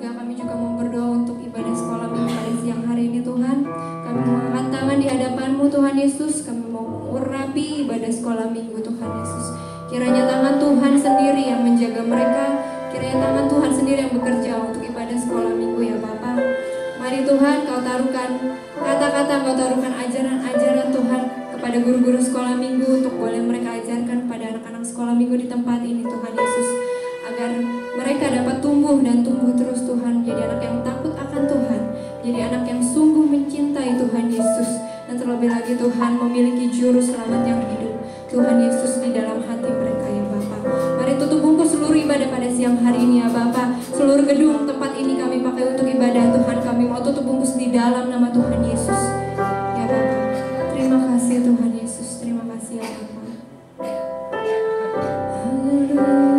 surga, kami juga mau berdoa untuk ibadah sekolah minggu pada siang hari ini Tuhan. Kami mengangkat tangan di hadapan-Mu Tuhan Yesus. Kami mau mengurapi ibadah sekolah minggu Tuhan Yesus. Kiranya tangan Tuhan sendiri yang menjaga mereka. Kiranya tangan Tuhan sendiri yang bekerja untuk ibadah sekolah minggu ya Bapa. Mari Tuhan Kau taruhkan kata-kata, Kau taruhkan ajaran-ajaran Tuhan kepada guru-guru sekolah minggu untuk boleh mereka ajarkan pada anak-anak sekolah minggu di tempat ini Tuhan Yesus. Agar mereka dapat tumbuh dan tumbuh terus Tuhan, menjadi anak yang takut akan Tuhan, jadi anak yang sungguh mencintai Tuhan Yesus, dan terlebih lagi Tuhan memiliki juru selamat yang hidup Tuhan Yesus di dalam hati mereka ya Bapa. Mari tutup bungkus seluruh ibadah pada siang hari ini ya Bapa. Seluruh gedung tempat ini kami pakai untuk ibadah Tuhan, kami mau tutup bungkus di dalam nama Tuhan Yesus ya Bapa. Terima kasih Tuhan Yesus, terima kasih ya Bapa. Hallelujah.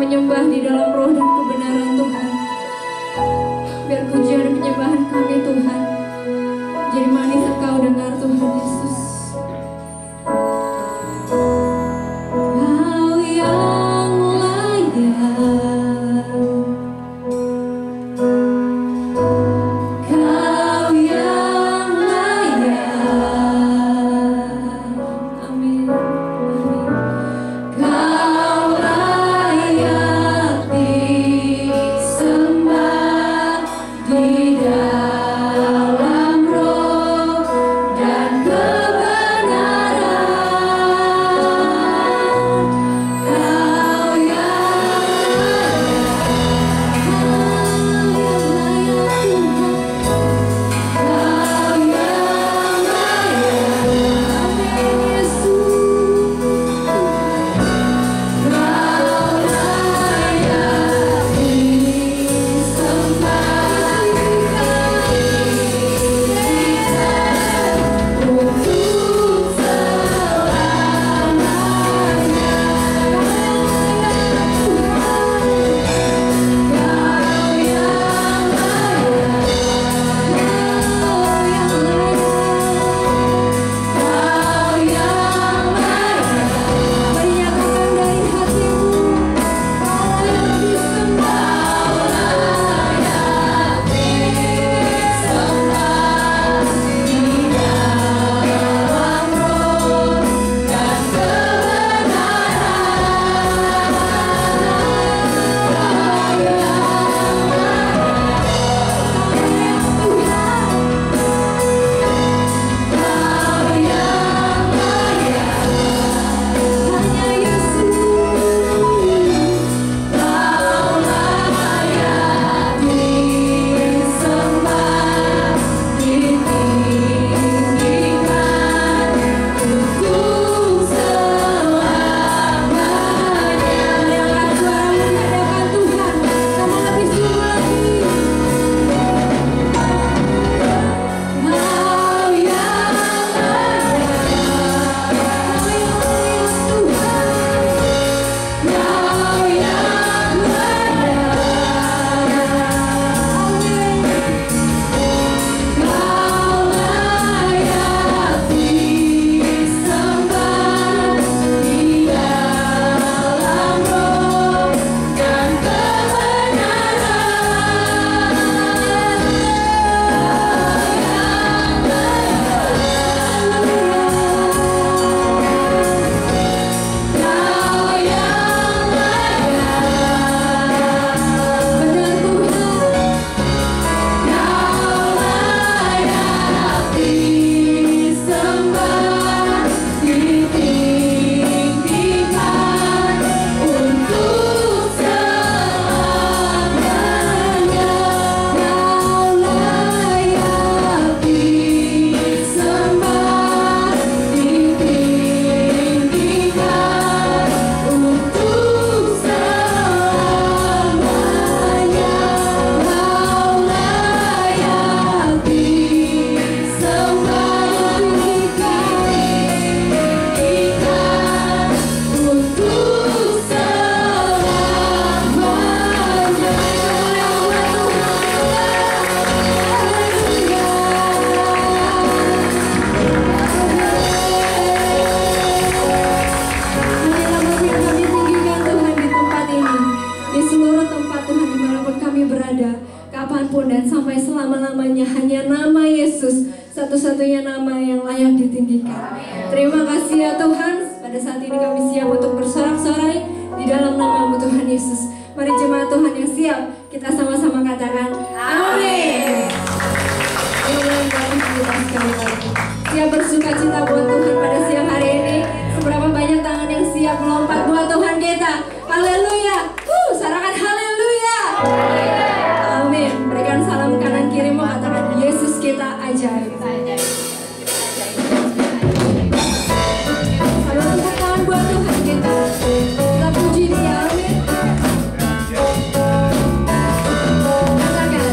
menyembah di dalam roh dan kebenaran Tuhan. Biar pujian dan penyembahan kami Tuhan jadi manis Engkau dengar Tuhan Yesus. Kau yang layak, Kau yang layak. Amin. Kau layak disembah di dalam roh dan kebenaran. Kau kapanpun dan sampai selama-lamanya hanya nama Yesus, satu-satunya nama yang layak ditinggikan. Terima kasih ya Tuhan, pada saat ini kami siap untuk bersorak-sorai di dalam nama-Mu Tuhan Yesus. Mari jemaat Tuhan yang siap, kita sama-sama katakan amin. Siap bersuka cita buat Tuhan pada siang hari ini. Seberapa banyak tangan yang siap melompat buat Tuhan kita. Haleluya. Sorakan haleluya. Amin. Berikan salam kanan kirimu, katakan Yesus kita ajaib. Salam tepuk tangan buat Tuhan kita. Kita puji Dia. Amin. Katakan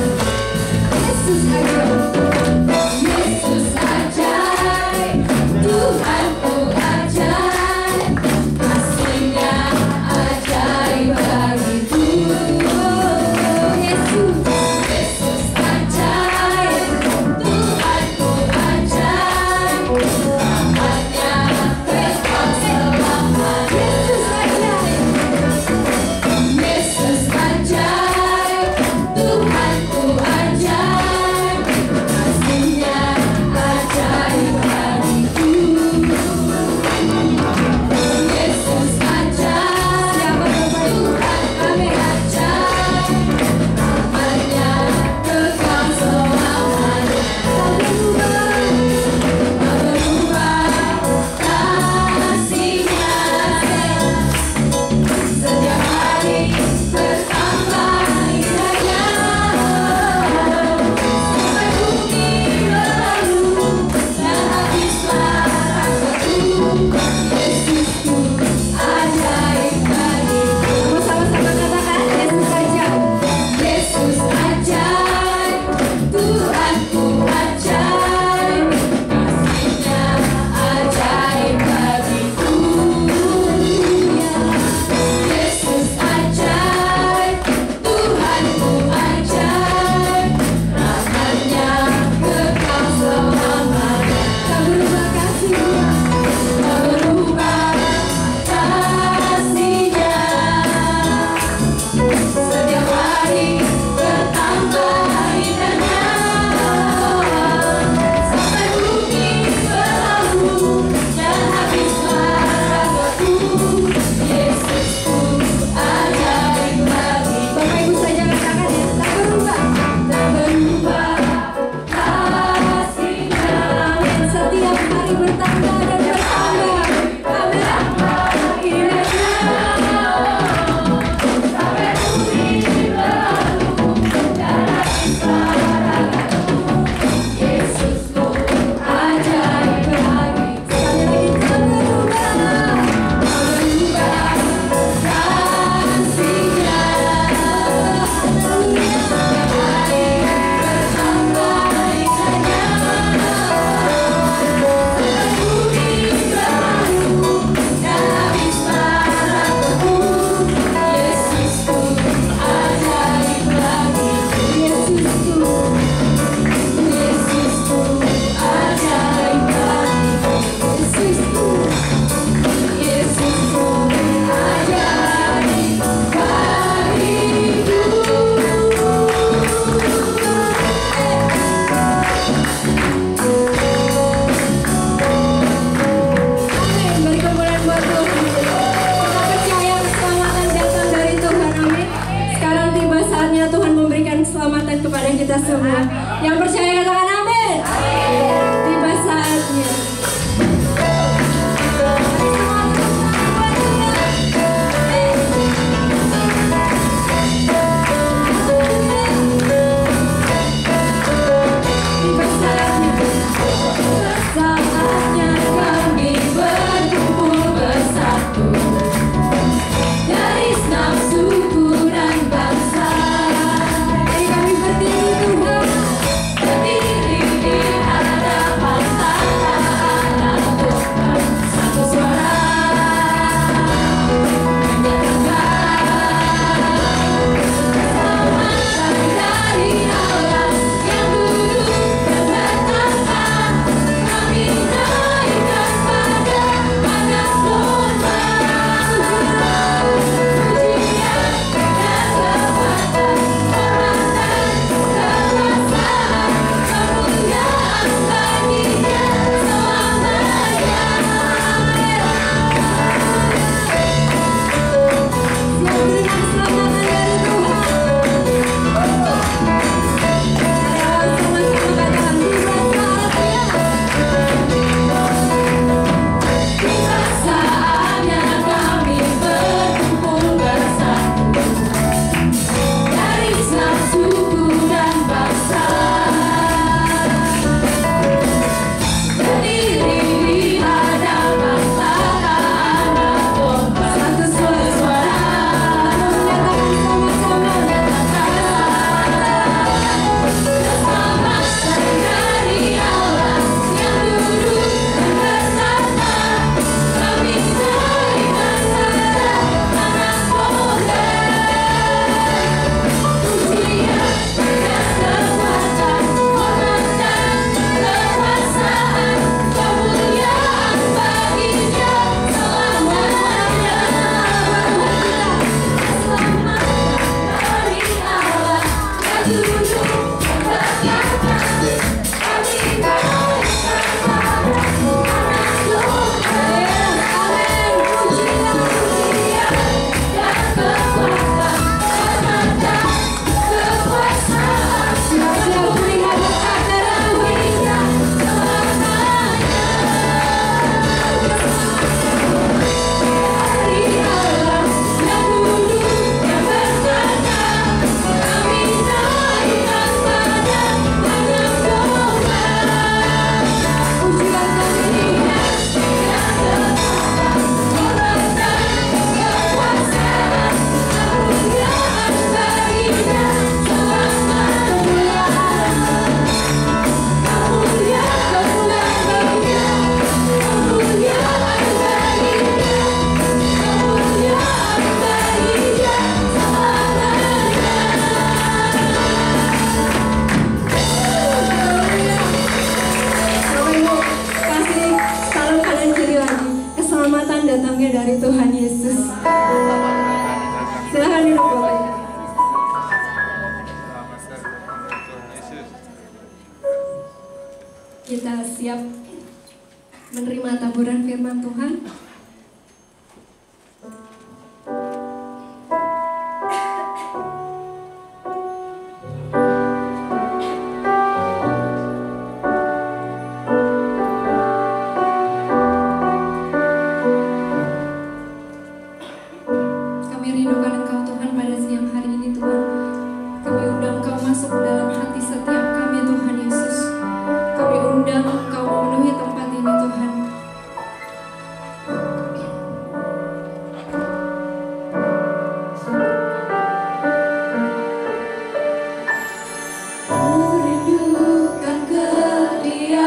kepada kita semua. Yang percaya katakan amin. Tiba saatnya. Saatnya kami berkumpul bersatu dari enam suku dan bangsa. Jadi kami berdiri Tuhan, berdiri di hadapan tanah Tuhan, satu suara menyatakan dari Allah yang duduk dan bertata. Kami naikkan pada panas domba, pujian dan kekuatan, hormat dan kekuasaan, kemuliaan baginya selamanya. Siap berikan keselamatan dari Tuhan. Sama-sama katakan tiba saatnya kami berkumpul bersatu dari enam suku dan bangsa, berdiri di hadapan tanah domba, satu suara menyatakan keselamatan dari Allah yang duduk dan bertata. Kami naikkan pada panas domba, pujian dan kekuatan, hormat dan kekuasaan, kemuliaan baginya selamanya. Keselamatan dari Allah yang duduk dan bertata. Kami naikkan pada panas domba. Amin. Pujian dan kekuatan, hormat dan kekuasaan, siap-siap melihat dekat dari Tuhan selamanya. Dari Allah yang duduk dan bertata. Kami naikkan pada panas domba, pujian kemuliaan dan kekuatan, hormat dan kekuasaan, kemuliaan baginya selamanya. Kemuliaan baginya, kemuliaan baginya, kemuliaan baginya selamanya. Bapak Ibu, kasih salam kanan kiri lagi. Keselamatan datangnya dari Tuhan Yesus. Silahkan duduk Bapak Ibu. Kita siap menerima taburan firman Tuhan. Kami rindukan Engkau Tuhan pada siang hari ini Tuhan. Kami undang Engkau masuk ke dalam hati setiap kami Tuhan Yesus. Kami undang Engkau memenuhi tempat ini Tuhan. Merindukan kediaman-Mu,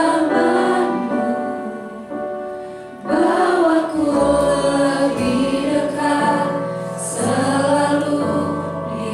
bawaku lebih dekat, selalu di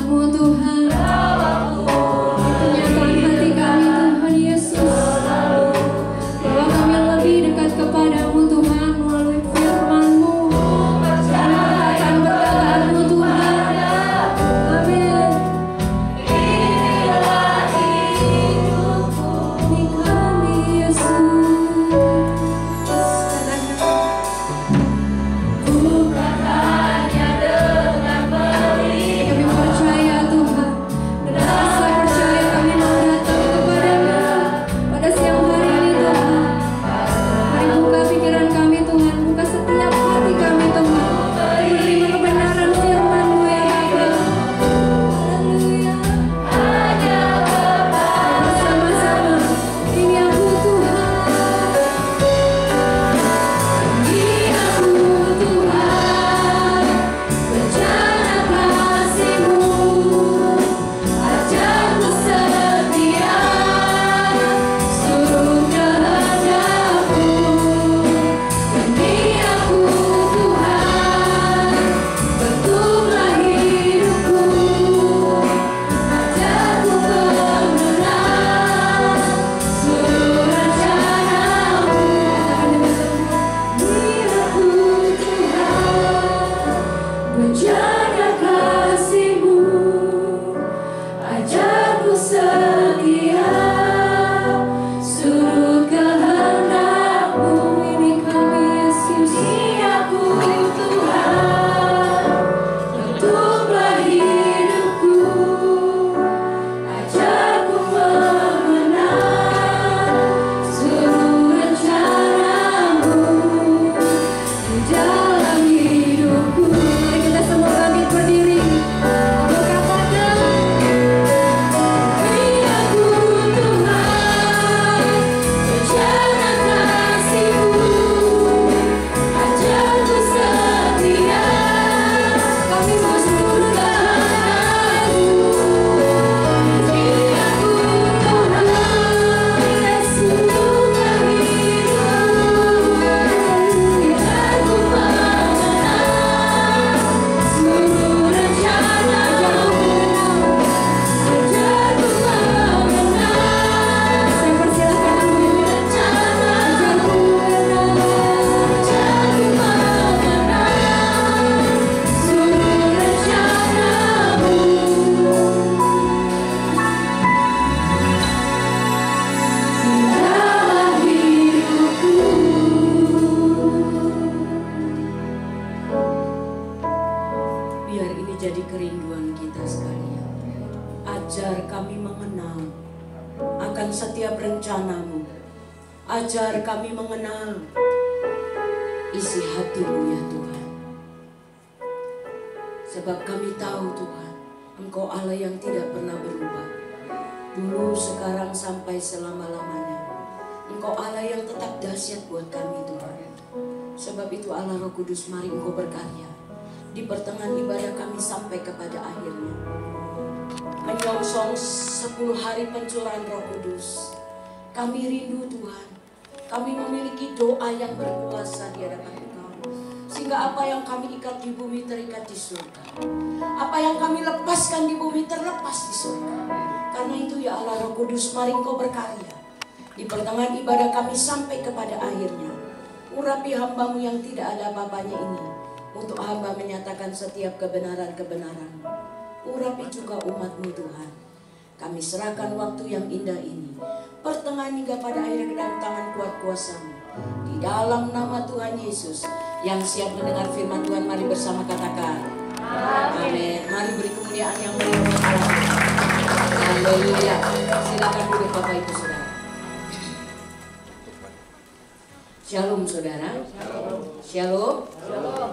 umat-Mu Tuhan. Kenyataan hati kami Tuhan Yesus, bahwa kami lebih dekat kepadamu Tuhan melalui firman-Mu, perkataan-perkataan-Mu Tuhan. Amin. Inilah hidupku di kami Yesus. Bukan hanya dengan beli. Kami percaya Tuhan, dengan rasa percaya kami mau datang kepada-Mu pada siang hari ini Tuhan. Mari buka pikiran kami Tuhan, buka setiap hati kami Tuhan, menerima kebenaran firman-Mu yang ada. Haleluya. Bersama-sama, ini aku Tuhan. Ini aku Tuhan, rencana kasih-Mu, ajarku setia, seluruh kehendak-Mu. Ini aku Tuhan, bentuklah hidupku, ajarku mengenal seluruh rencana-Mu. Ini aku Tuhan, rencana kasih-Mu, ajarku setia, surut kehendak-Mu. Ini kami Yesus. Ini aku Tuhan, bentuklah hidupku, ajarku mengenal seluruh rencana-Mu di dalam hidupku. Mari kita semua bangkit berdiri, berkatakan, ini aku Tuhan, rencana kasih-Mu, ajarku setia, kami mau seluruh kehendak-Mu. Ini aku Tuhan, Yesus, bentuklah hidupku, ajarku mengenal seluruh rencana-Mu, ajarku mengenal. Saya persilahkan memimpin rencana, ajarku mengenal seluruh rencana-Mu. Dalam hidupku. Biar ini jadi kerinduan kita sekalian. Ajar kami mengenal akan setiap rencana-Mu. Ajar kami mengenal isi hati-Mu ya Tuhan. Sebab kami tahu Tuhan, Engkau Allah yang tidak pernah berubah. Dulu, sekarang, sampai selama-lamanya. Engkau Allah yang tetap dahsyat buat kami Tuhan. Sebab itu Allah Roh Kudus, mari Engkau berkarya di pertengahan ibadah kami sampai kepada akhirnya. Menyongsong 10 hari pencurahan Roh Kudus. Kami rindu Tuhan. Kami memiliki doa yang berkuasa di hadapan Engkau. Sehingga apa yang kami ikat di bumi terikat di surga. Apa yang kami lepaskan di bumi terlepas di surga. Karena itu ya Allah Roh Kudus, mari Engkau berkarya di pertengahan ibadah kami sampai kepada akhirnya. Urapi hamba-Mu yang tidak ada apa-apanya ini, untuk hamba menyatakan setiap kebenaran-kebenaran. Urapi juga umat-Mu Tuhan. Kami serahkan waktu yang indah ini, pertengahan hingga pada akhir ke dalam tangan kuat kuasa-Mu. Di dalam nama Tuhan Yesus, yang siap mendengar firman Tuhan, mari bersama katakan amin. Mari beri kemuliaan yang melimpah Allah. Haleluya. Silakan duduk Bapak Ibu Saudara. Shalom Saudara. Shalom.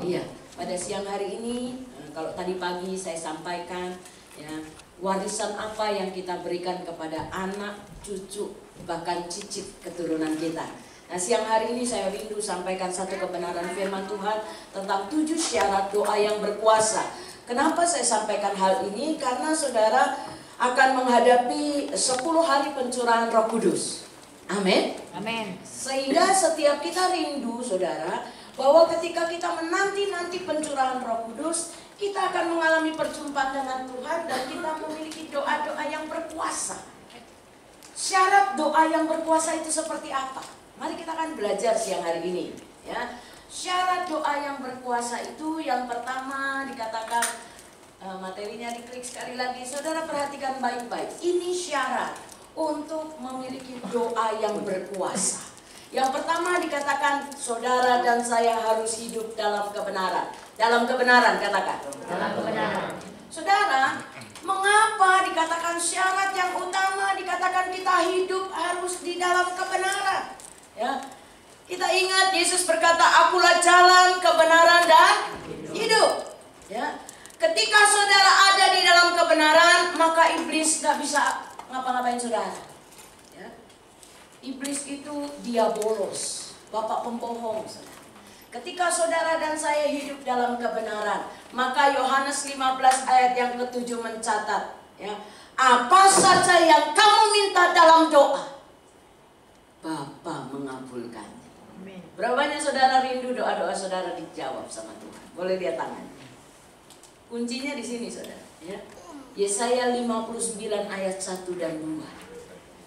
Iya, pada siang hari ini, kalau tadi pagi saya sampaikan ya, warisan apa yang kita berikan kepada anak, cucu, bahkan cicit keturunan kita. Nah, siang hari ini saya rindu sampaikan satu kebenaran firman Tuhan tentang 7 syarat doa yang berkuasa. Kenapa saya sampaikan hal ini? Karena saudara akan menghadapi 10 hari pencurahan Roh Kudus. Amin. Amin. Sehingga setiap kita rindu saudara bahwa ketika kita menanti-nanti pencurahan Roh Kudus, kita akan mengalami perjumpaan dengan Tuhan dan kita memiliki doa-doa yang berkuasa. Syarat doa yang berkuasa itu seperti apa? Mari kita akan belajar siang hari ini, ya. Syarat doa yang berkuasa itu yang pertama dikatakan, materinya diklik sekali lagi. Saudara perhatikan baik-baik. Ini syarat untuk memiliki doa yang berkuasa. Yang pertama dikatakan, saudara dan saya harus hidup dalam kebenaran. Dalam kebenaran, katakan. Dalam kebenaran. Saudara, mengapa dikatakan syarat yang utama dikatakan kita hidup harus di dalam kebenaran? Ya, kita ingat Yesus berkata, akulah jalan, kebenaran dan hidup. Ya, ketika saudara ada di dalam kebenaran, maka iblis gak bisa ngapa-ngapain saudara. Ya, iblis itu diabolos, bapak pembohong. Ketika saudara dan saya hidup dalam kebenaran, maka Yohanes 15 ayat yang ke-7 mencatat, ya, apa saja yang kamu minta dalam doa, Bapa mengabulkannya. Berapa banyak saudara rindu doa-doa saudara dijawab sama Tuhan? Boleh lihat tangannya. Kuncinya di sini saudara. Ya. Yesaya 59 ayat 1 dan 2.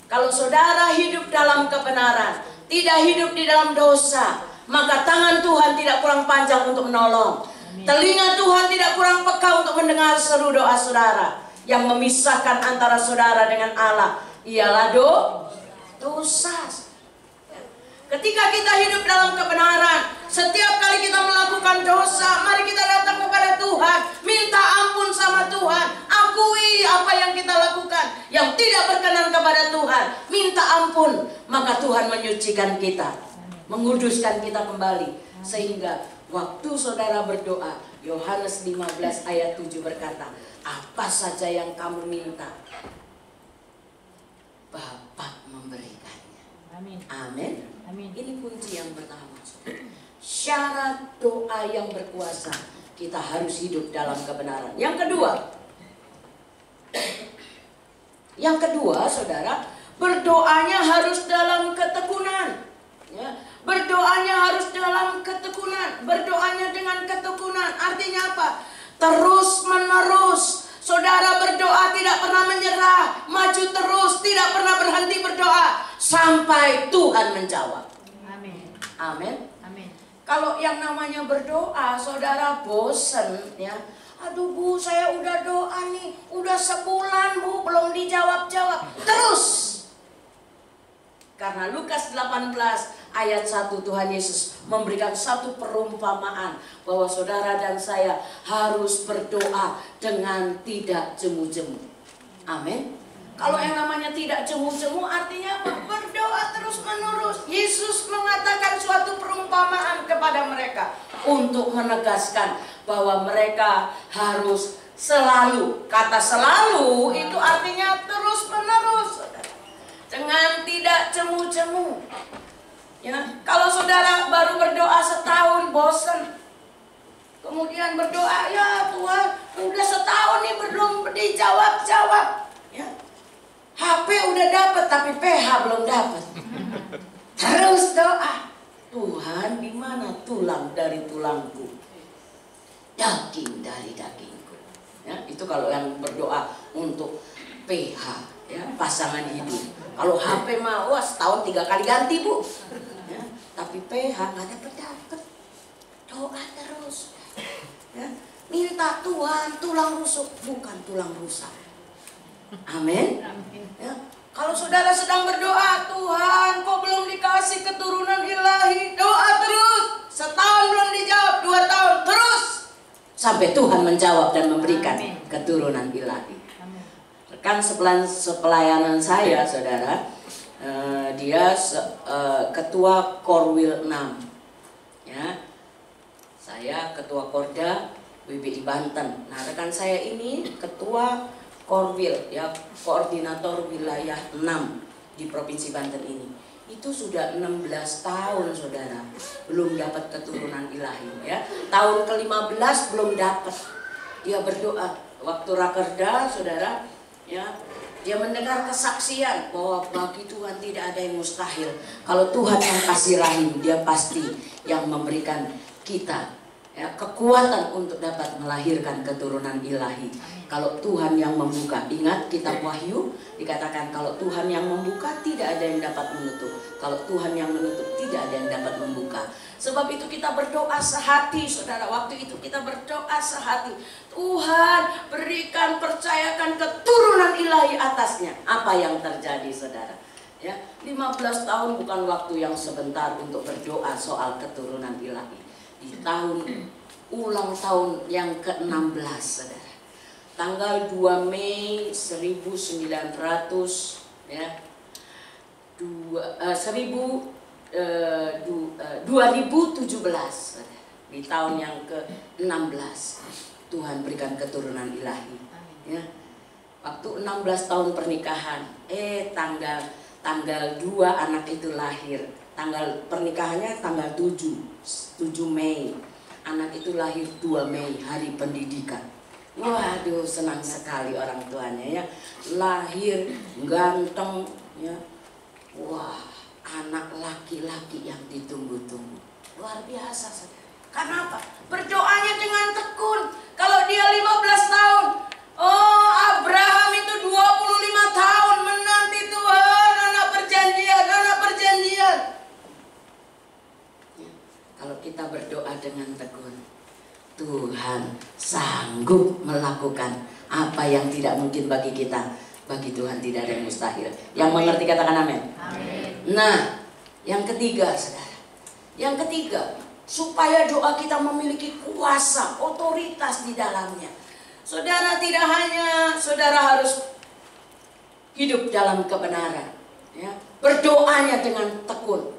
Kalau saudara hidup dalam kebenaran, tidak hidup di dalam dosa, maka tangan Tuhan tidak kurang panjang untuk menolong. Telinga Tuhan tidak kurang peka untuk mendengar seru doa saudara. Yang memisahkan antara saudara dengan Allah ialah dosa. Ketika kita hidup dalam kebenaran, setiap kali kita melakukan dosa, mari kita datang kepada Tuhan, minta ampun sama Tuhan, akui apa yang kita lakukan yang tidak berkenan kepada Tuhan, minta ampun, maka Tuhan menyucikan kita, menguduskan kita kembali. Sehingga waktu saudara berdoa, Yohanes 15 ayat 7 berkata, apa saja yang kamu minta, Bapa memberikannya. Amin. Amin. Amin. Ini kunci yang pertama. Syarat doa yang berkuasa, kita harus hidup dalam kebenaran. Yang kedua, saudara, berdoanya harus dalam ketekunan. Ya, berdoanya harus dalam ketekunan. Berdoanya dengan ketekunan artinya apa? Terus menerus. Saudara berdoa tidak pernah menyerah, maju terus, tidak pernah berhenti berdoa sampai Tuhan menjawab. Amin. Amin. Amin. Kalau yang namanya berdoa, saudara bosen, ya. Aduh Bu, saya udah doa nih, udah sebulan Bu, belum dijawab-jawab. Terus. Karena Lukas 18 ayat 1 Tuhan Yesus memberikan satu perumpamaan bahwa saudara dan saya harus berdoa dengan tidak jemu-jemu. Amin. Kalau yang namanya tidak jemu-jemu artinya apa? Berdoa terus menerus. Yesus mengatakan suatu perumpamaan kepada mereka untuk menegaskan bahwa mereka harus selalu. Kata selalu itu artinya terus menerus. Dengan tidak jemu-jemu. Ya, kalau saudara baru berdoa setahun bosan, kemudian berdoa, ya Tuhan, udah setahun nih belum dijawab-jawab. Ya, HP udah dapat tapi PH belum dapat. Terus doa, Tuhan di mana tulang dari tulangku, daging dari dagingku. Ya, itu kalau yang berdoa untuk PH, ya, pasangan hidup. Kalau HP mah, wah setahun 3 kali ganti Bu. Ya, tapi PH nggak dapet. Doa terus. Ya, minta Tuhan tulang rusuk bukan tulang rusak. Amin. Ya, kalau saudara sedang berdoa, Tuhan kok belum dikasih keturunan ilahi, doa terus. Setahun belum dijawab, 2 tahun terus sampai Tuhan menjawab dan memberikan keturunan ilahi. Rekan sepelayanan saya, saudara, dia ketua Korwil 6. Ya, saya ketua Korda WBI Banten. Nah, rekan saya ini ketua Korwil, ya, koordinator wilayah 6 di Provinsi Banten ini. Itu sudah 16 tahun, saudara, belum dapat keturunan ilahi. Ya, tahun ke-15 belum dapat. Dia berdoa waktu rakerda, saudara. Ya, Dia mendengar kesaksian bahwa bagi Tuhan tidak ada yang mustahil. Kalau Tuhan yang kasih rahim, Dia pasti yang memberikan kita ya, kekuatan untuk dapat melahirkan keturunan ilahi. Kalau Tuhan yang membuka, ingat kitab Wahyu dikatakan kalau Tuhan yang membuka tidak ada yang dapat menutup. Kalau Tuhan yang menutup tidak ada yang dapat membuka. Sebab itu kita berdoa sehati, saudara. Waktu itu kita berdoa sehati. Tuhan berikan, percayakan keturunan ilahi atasnya. Apa yang terjadi, saudara? Ya, 15 tahun bukan waktu yang sebentar untuk berdoa soal keturunan ilahi. Di tahun ulang tahun yang ke-16, saudara. Tanggal 2 Mei 1900 ya. 2017 di tahun yang ke-16 Tuhan berikan keturunan ilahi ya. Waktu 16 tahun pernikahan tanggal 2 anak itu lahir. Tanggal pernikahannya tanggal 7 Mei. Anak itu lahir 2 Mei, hari pendidikan. Waduh, senang sekali orang tuanya ya. Lahir ganteng ya. Wah, anak laki-laki yang ditunggu-tunggu. Luar biasa, saudara. Karena apa? Berdoanya dengan tekun. Kalau dia 15 tahun, oh Abraham itu 25 tahun menanti Tuhan, anak perjanjian. Ya, kalau kita berdoa dengan tekun, Tuhan sanggup melakukan apa yang tidak mungkin bagi kita. Bagi Tuhan tidak ada yang mustahil. Yang mengerti katakan amin. Nah, yang ketiga, saudara. Yang ketiga, supaya doa kita memiliki kuasa, otoritas di dalamnya. Saudara, tidak hanya saudara harus hidup dalam kebenaran, ya, berdoanya dengan tekun,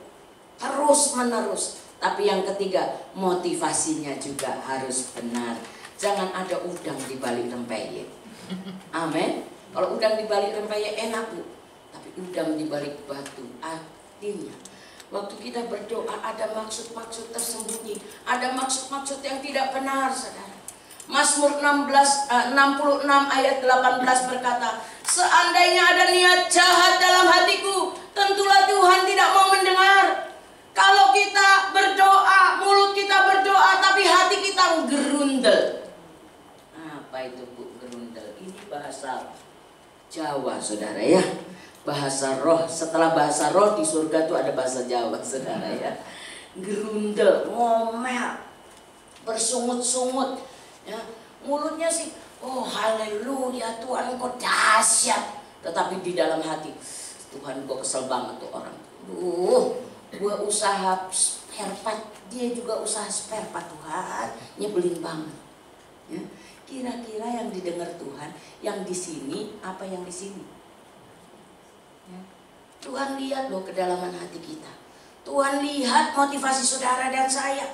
terus menerus. Tapi yang ketiga, motivasinya juga harus benar. Jangan ada udang di balik rempeyek. Amin. Kalau udang di balik rempeyek enak, Bu. Tapi udang di balik batu, artinya waktu kita berdoa ada maksud-maksud tersembunyi, ada maksud-maksud yang tidak benar, saudara. Mazmur 66 ayat 18 berkata, seandainya ada niat jahat dalam hatiku, tentulah Tuhan tidak mau mendengar. Kalau kita berdoa, mulut kita berdoa, tapi hati kita gerundel. Apa itu, Bu, gerundel? Ini bahasa Jawa, saudara ya. Bahasa roh. Setelah bahasa roh di surga tuh ada bahasa Jawa, saudara ya. Gerundel, ngomel, bersungut-sungut ya. Mulutnya sih, oh haleluya, Tuhan kok dahsyat. Tetapi di dalam hati, Tuhan kok kesel banget tuh orang. Gue usaha spare part, dia juga usaha spare part, Tuhan nyebelin banget ya. Kira-kira yang didengar Tuhan, yang di sini apa yang di sini? Ya. Tuhan lihat loh kedalaman hati kita. Tuhan lihat motivasi saudara dan saya.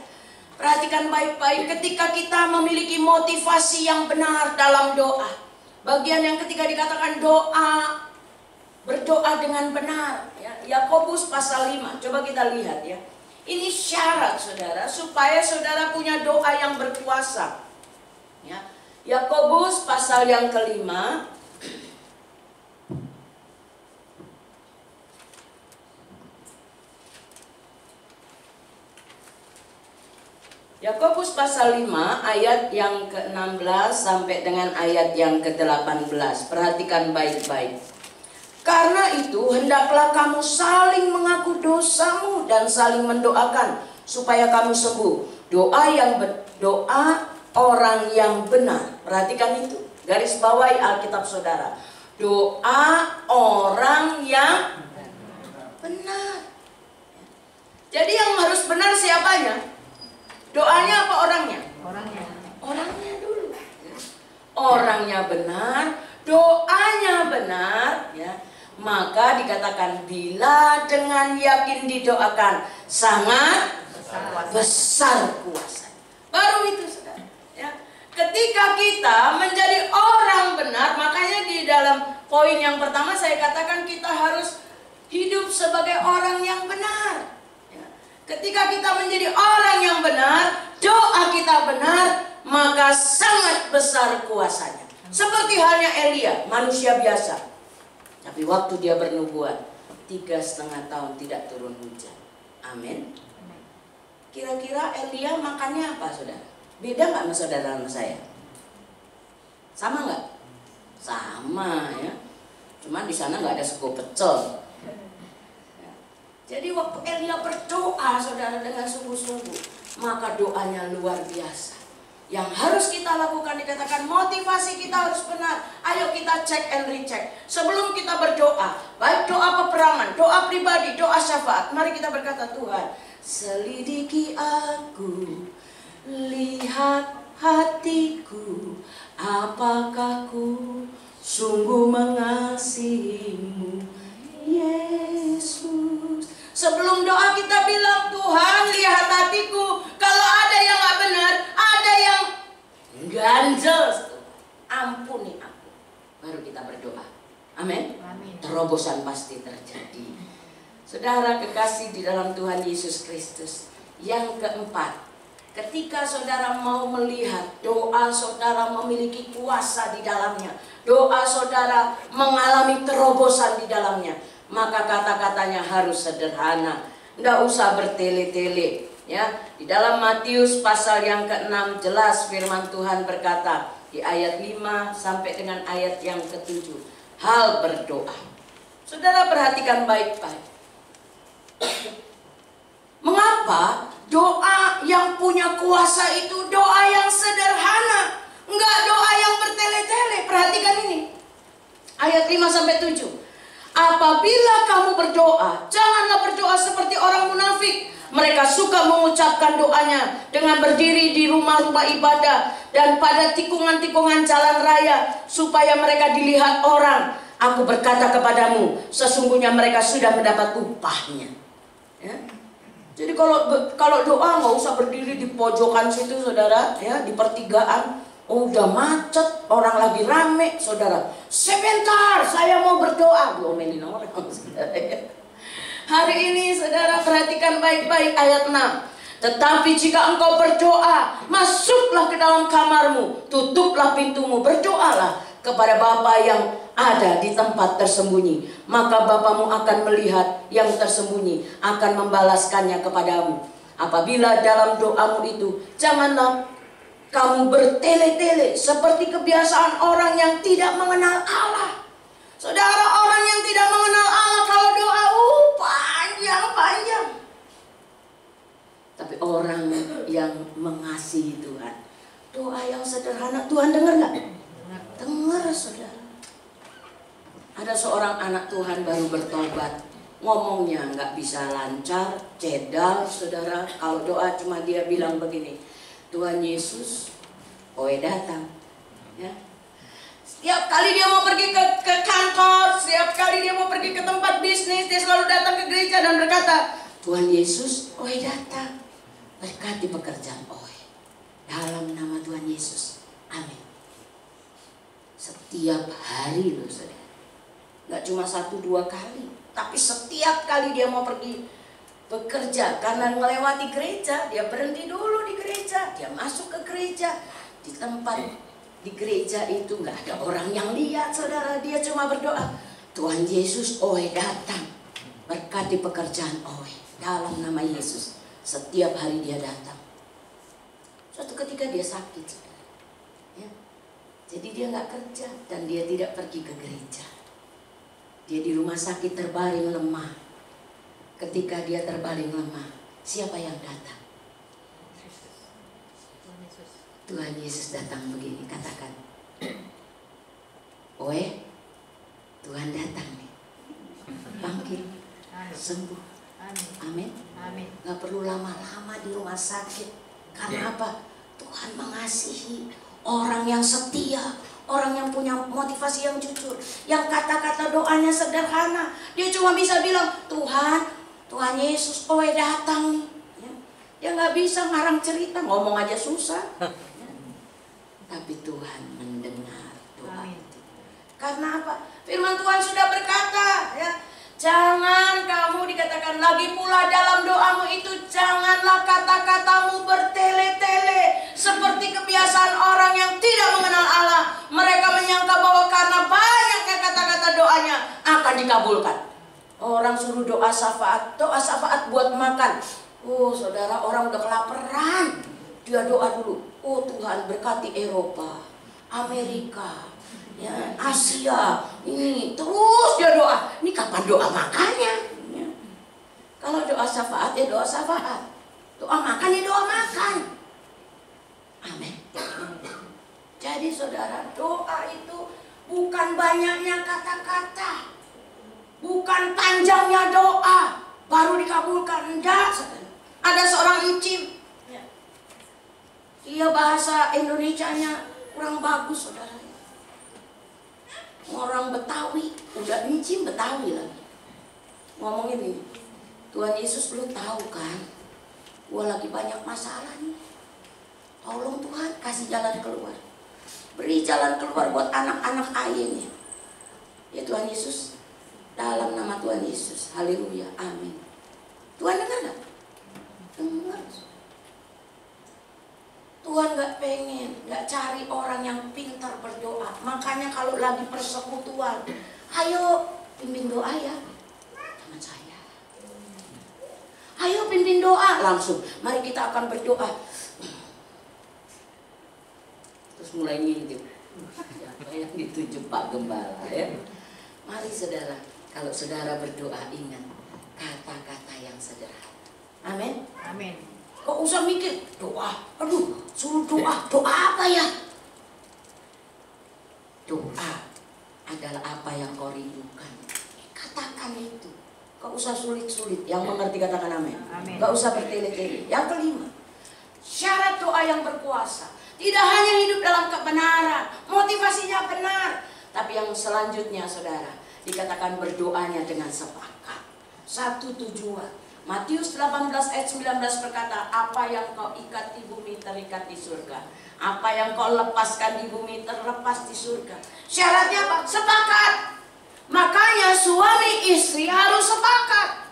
Perhatikan baik-baik ketika kita memiliki motivasi yang benar dalam doa. Bagian yang ketiga dikatakan doa, berdoa dengan benar. Ya. Yakobus pasal 5, coba kita lihat ya. Ini syarat saudara, supaya saudara punya doa yang berkuasa. Ya. Yakobus pasal yang kelima. Yakobus pasal 5 ayat yang ke-16 sampai dengan ayat yang ke-18. Perhatikan baik-baik. Karena itu hendaklah kamu saling mengaku dosamu dan saling mendoakan supaya kamu sembuh. Doa orang yang benar. Perhatikan itu. Garis bawahi Alkitab saudara. Doa orang yang benar. Jadi yang harus benar siapanya? Doanya apa orangnya? Orangnya dulu. Orangnya benar, doanya benar ya. Maka dikatakan bila dengan yakin didoakan sangat besar kuasa. Baru itu saudara ya. Ketika kita menjadi orang benar, makanya di dalam poin yang pertama saya katakan kita harus hidup sebagai orang yang benar. Ketika kita menjadi orang yang benar, doa kita benar, maka sangat besar kuasanya. Seperti halnya Elia, manusia biasa. Tapi waktu dia bernubuat, 3,5 tahun tidak turun hujan. Amin. Kira-kira Elia makannya apa, saudara? Beda nggak sama saudara sama saya? Sama nggak? Sama ya. Cuman di sana nggak ada sego pecel. Jadi waktu Elia berdoa, saudara, dengan sungguh-sungguh, maka doanya luar biasa. Yang harus kita lakukan dikatakan motivasi kita harus benar. Ayo kita cek and recheck. Sebelum kita berdoa, baik doa peperangan, doa pribadi, doa syafaat, mari kita berkata, Tuhan, selidiki aku, lihat hatiku, apakah ku sungguh mengasihimu, Yesus. Sebelum doa kita bilang, Tuhan lihat hatiku. Kalau ada yang gak benar, ada yang ganjel, ampuni aku. Baru kita berdoa. Amin. Terobosan pasti terjadi. Saudara kekasih di dalam Tuhan Yesus Kristus. Yang keempat, ketika saudara mau melihat doa saudara memiliki kuasa di dalamnya, doa saudara mengalami terobosan di dalamnya, maka kata-katanya harus sederhana, nggak usah bertele-tele. Ya, di dalam Matius pasal yang ke-6 jelas firman Tuhan berkata di ayat 5 sampai dengan ayat yang ke-7, hal berdoa. Saudara perhatikan baik-baik. Mengapa doa yang punya kuasa itu doa yang sederhana, enggak doa yang bertele-tele? Perhatikan ini. Ayat 5 sampai 7. Apabila kamu berdoa, janganlah berdoa seperti orang munafik. Mereka suka mengucapkan doanya dengan berdiri di rumah-rumah ibadah dan pada tikungan-tikungan jalan raya, supaya mereka dilihat orang. Aku berkata kepadamu, sesungguhnya mereka sudah mendapat upahnya. Ya. Jadi kalau doa nggak usah berdiri di pojokan situ, saudara, ya, di pertigaan. Oh, udah macet, orang lagi rame, saudara. Sebentar, saya mau berdoa. Diomelin orang, saudara. Hari ini, saudara, perhatikan baik-baik ayat 6. Tetapi jika engkau berdoa, masuklah ke dalam kamarmu, tutuplah pintumu, berdoalah kepada Bapa yang ada di tempat tersembunyi. Maka Bapamu akan melihat yang tersembunyi, akan membalaskannya kepadamu. Apabila dalam doamu itu, janganlah kamu bertele-tele seperti kebiasaan orang yang tidak mengenal Allah. Saudara, orang yang tidak mengenal Allah kalau doa panjang-panjang. Tapi orang yang mengasihi Tuhan, doa yang sederhana, Tuhan dengar gak? Dengar, saudara. Ada seorang anak Tuhan baru bertobat, ngomongnya nggak bisa lancar, cedal, saudara. Kalau doa cuma dia bilang begini, Tuhan Yesus, kowe datang. Ya. Setiap kali dia mau pergi ke kantor, setiap kali dia mau pergi ke tempat bisnis, dia selalu datang ke gereja dan berkata, Tuhan Yesus, kowe datang. Berkati pekerjaan kowe. Dalam nama Tuhan Yesus. Amin. Setiap hari loh, saudara. Gak cuma 1-2 kali, tapi setiap kali dia mau pergi bekerja, karena melewati gereja, dia berhenti dulu di gereja, dia masuk ke gereja. Di tempat di gereja itu gak ada orang yang lihat, saudara. Dia cuma berdoa, Tuhan Yesus, oe datang, berkati pekerjaan oe, dalam nama Yesus. Setiap hari dia datang. Suatu ketika dia sakit, saudara. Ya. Jadi dia gak kerja dan dia tidak pergi ke gereja. Dia di rumah sakit terbaring lemah. Ketika dia terbaring lemah, siapa yang datang? Tuhan Yesus datang begini, katakan, Oe, Tuhan datang nih, bangkit, sembuh. Amin. Gak perlu lama-lama di rumah sakit. Karena apa? Tuhan mengasihi orang yang setia, orang yang punya motivasi yang jujur, yang kata-kata doanya sederhana. Dia cuma bisa bilang, Tuhan Yesus, Oe datang nih. Ya. Dia nggak bisa ngarang cerita, ngomong aja susah. Ya. Tapi Tuhan mendengar doa itu. Karena apa? Firman Tuhan sudah berkata, ya, jangan kamu dikatakan lagi pula dalam doamu itu, janganlah kata-katamu bertele-tele seperti kebiasaan orang yang tidak mengenal Allah. Mereka menyangka bahwa karena banyaknya kata-kata doanya akan dikabulkan. Orang suruh doa syafaat buat makan. Oh saudara, orang udah kelaparan, dia doa dulu. Oh Tuhan berkati Eropa, Amerika, ya, Asia, ini terus dia doa. Ini kapan doa makannya? Ya. Kalau doa syafaat ya doa syafaat, doa makan ya doa makan. Amin. Jadi saudara, doa itu bukan banyaknya kata-kata, bukan panjangnya doa baru dikabulkan. Enggak, saudara. Ada seorang incim, ya. Dia bahasa Indonesianya kurang bagus, saudara. Orang Betawi, udah incim Betawi lagi. Ngomong ini, Tuhan Yesus lu tahu kan, gua lagi banyak masalah nih. Tolong Tuhan kasih jalan keluar. Beri jalan keluar buat anak-anak ayahnya. Ya Tuhan Yesus, dalam nama Tuhan Yesus, haleluya, amin. Tuhan dengar gak? Dengar. Tuhan gak pengen, gak cari orang yang pintar berdoa. Makanya kalau lagi persekutuan, ayo pimpin doa ya sama saya. Ayo pimpin doa langsung. Mari kita akan berdoa. Terus mulai ngintip. Siapa yang dituju Pak Gembala ya? Mari saudara, kalau saudara berdoa ingat kata-kata yang sederhana. Amin. Amin. Kok usah mikir doa, aduh suruh doa apa ya? Doa adalah apa yang kau rindukan. Katakan itu. Kau usah sulit-sulit. Yang mengerti katakan amin. Gak usah bertele-tele. Yang kelima, syarat doa yang berkuasa. Tidak hanya hidup dalam kebenaran, motivasinya benar, tapi yang selanjutnya saudara, dikatakan berdoanya dengan sepakat. Satu tujuan. Matius 18 ayat 19 berkata, apa yang kau ikat di bumi terikat di surga. Apa yang kau lepaskan di bumi terlepas di surga. Syaratnya apa? Sepakat. Makanya suami istri harus sepakat.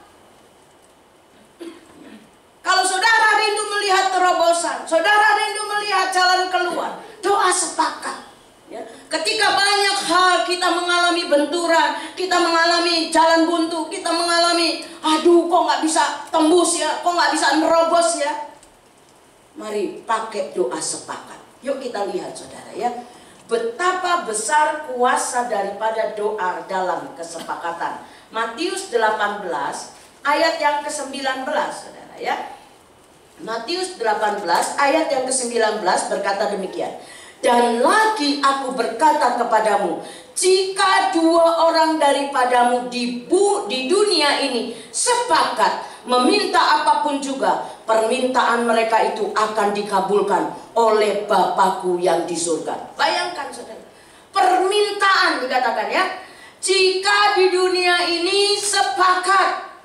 Kalau saudara rindu melihat terobosan, saudara rindu melihat jalan keluar, doa sepakat. Ya. Ketika banyak hal kita mengalami benturan, kita mengalami jalan buntu, kita mengalami, aduh kok nggak bisa tembus ya, kok nggak bisa nerobos ya. Mari pakai doa sepakat. Yuk kita lihat saudara ya, betapa besar kuasa daripada doa dalam kesepakatan. Matius 18 ayat yang ke-19 saudara ya. Matius 18 ayat yang ke-19 berkata demikian. Dan lagi aku berkata kepadamu, jika dua orang daripadamu di dunia ini sepakat meminta apapun juga, permintaan mereka itu akan dikabulkan oleh Bapakku yang di surga. Bayangkan saudara, permintaan dikatakan ya, jika di dunia ini sepakat,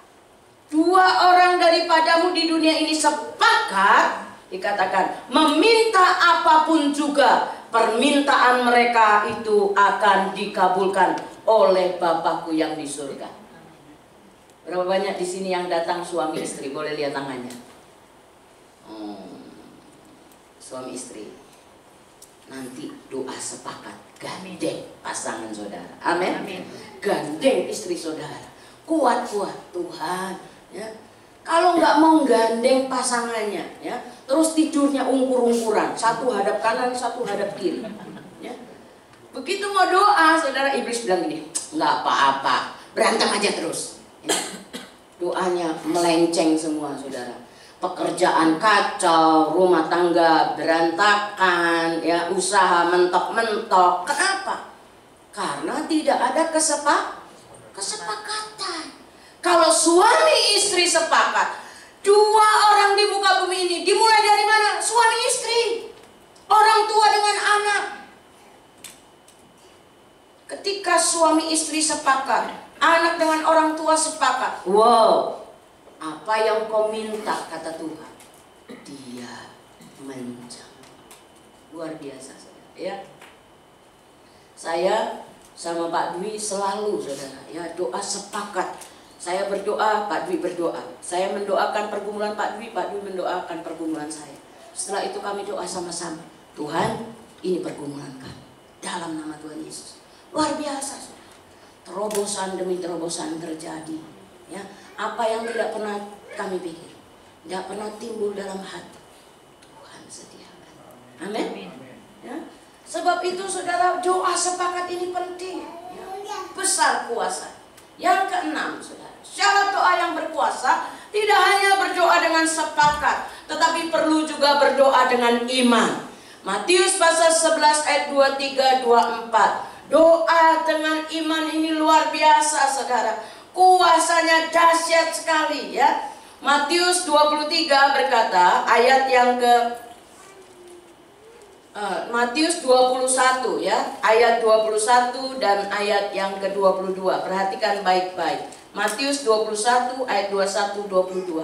dua orang daripadamu di dunia ini sepakat, dikatakan meminta apapun juga, permintaan mereka itu akan dikabulkan oleh Bapakku yang di surga. Berapa banyak di sini yang datang suami istri? Boleh lihat tangannya. Suami istri. Nanti doa sepakat, gandeng pasangan saudara. Amin. Gandeng istri saudara. Kuat-kuat Tuhan. Ya. Kalau nggak mau gandeng pasangannya, ya, terus tidurnya ungkur-ungkuran, satu hadap kanan, satu hadap kiri. Ya. Begitu mau doa, saudara, iblis bilang gini, nggak apa-apa, berantem aja terus. Ya. Doanya melenceng semua, saudara. Pekerjaan kacau, rumah tangga berantakan, ya, usaha mentok-mentok. Kenapa? Karena tidak ada kesepakatan. Kalau suami istri sepakat, dua orang di muka bumi ini dimulai dari mana? Suami istri, orang tua dengan anak. Ketika suami istri sepakat, anak dengan orang tua sepakat, wow, apa yang kau minta kata Tuhan, dia menjawab. Luar biasa saudara, ya. Saya sama Pak Dwi selalu saudara, ya, doa sepakat. Saya berdoa, Pak Dwi berdoa. Saya mendoakan pergumulan Pak Dwi mendoakan pergumulan saya. Setelah itu kami doa sama-sama. Tuhan, ini pergumulan kami. Dalam nama Tuhan Yesus. Luar biasa, saudara. terobosan demi terobosan terjadi. Ya, apa yang tidak pernah kami pikir, tidak pernah timbul dalam hati, Tuhan sediakan. Amin. Ya. Sebab itu saudara, doa sepakat ini penting. Ya. Besar kuasa. Yang keenam, saudara, syarat doa yang berkuasa tidak hanya berdoa dengan sepakat, tetapi perlu juga berdoa dengan iman. Matius pasal 11 ayat 23, 24. Doa dengan iman ini luar biasa, saudara. Kuasanya dahsyat sekali, ya. Matius 23 berkata, ayat yang ke Matius 21 ya, ayat 21 dan ayat yang ke-22. Perhatikan baik-baik. Matius 21 ayat 21 22.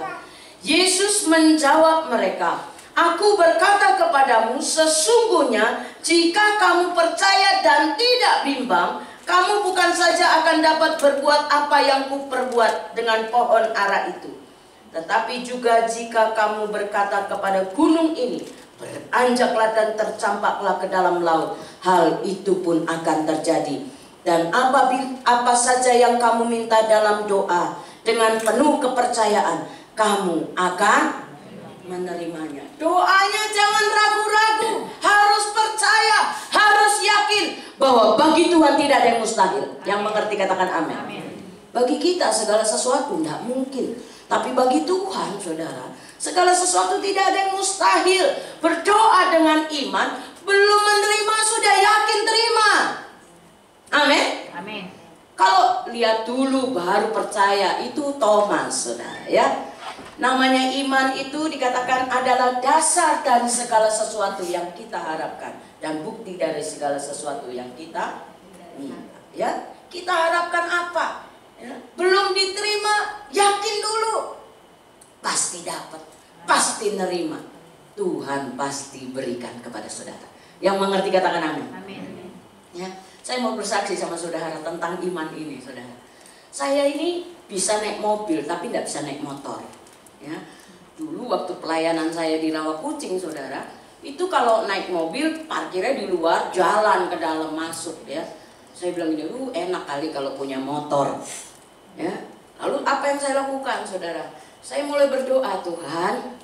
Yesus menjawab mereka, "Aku berkata kepadamu, sesungguhnya jika kamu percaya dan tidak bimbang, kamu bukan saja akan dapat berbuat apa yang kuperbuat dengan pohon ara itu, tetapi juga jika kamu berkata kepada gunung ini, beranjaklah dan tercampaklah ke dalam laut, hal itu pun akan terjadi. Dan apa saja yang kamu minta dalam doa, dengan penuh kepercayaan, kamu akan menerimanya." Doanya jangan ragu-ragu, harus percaya, harus yakin bahwa bagi Tuhan tidak ada yang mustahil. Yang mengerti katakan amin. Bagi kita segala sesuatu tidak mungkin, tapi bagi Tuhan, saudara, segala sesuatu tidak ada yang mustahil. Berdoa dengan iman, belum menerima sudah yakin terima. Amin. Amin. Kalau lihat dulu baru percaya, itu Thomas, saudara, ya. Namanya iman itu dikatakan adalah dasar dari segala sesuatu yang kita harapkan dan bukti dari segala sesuatu yang kita minta. Ya, kita harapkan apa? Ya, belum diterima, yakin dulu, pasti dapat, pasti nerima. Tuhan pasti berikan kepada saudara. Yang mengerti katakan amin. Amin. Ya, saya mau bersaksi sama saudara tentang iman ini, saudara. Saya ini bisa naik mobil tapi tidak bisa naik motor. Ya, dulu waktu pelayanan saya di Rawakucing, saudara, itu kalau naik mobil parkirnya di luar, jalan ke dalam masuk, ya. Saya bilang gini, enak kali kalau punya motor. Ya, lalu apa yang saya lakukan, saudara? Saya mulai berdoa, Tuhan,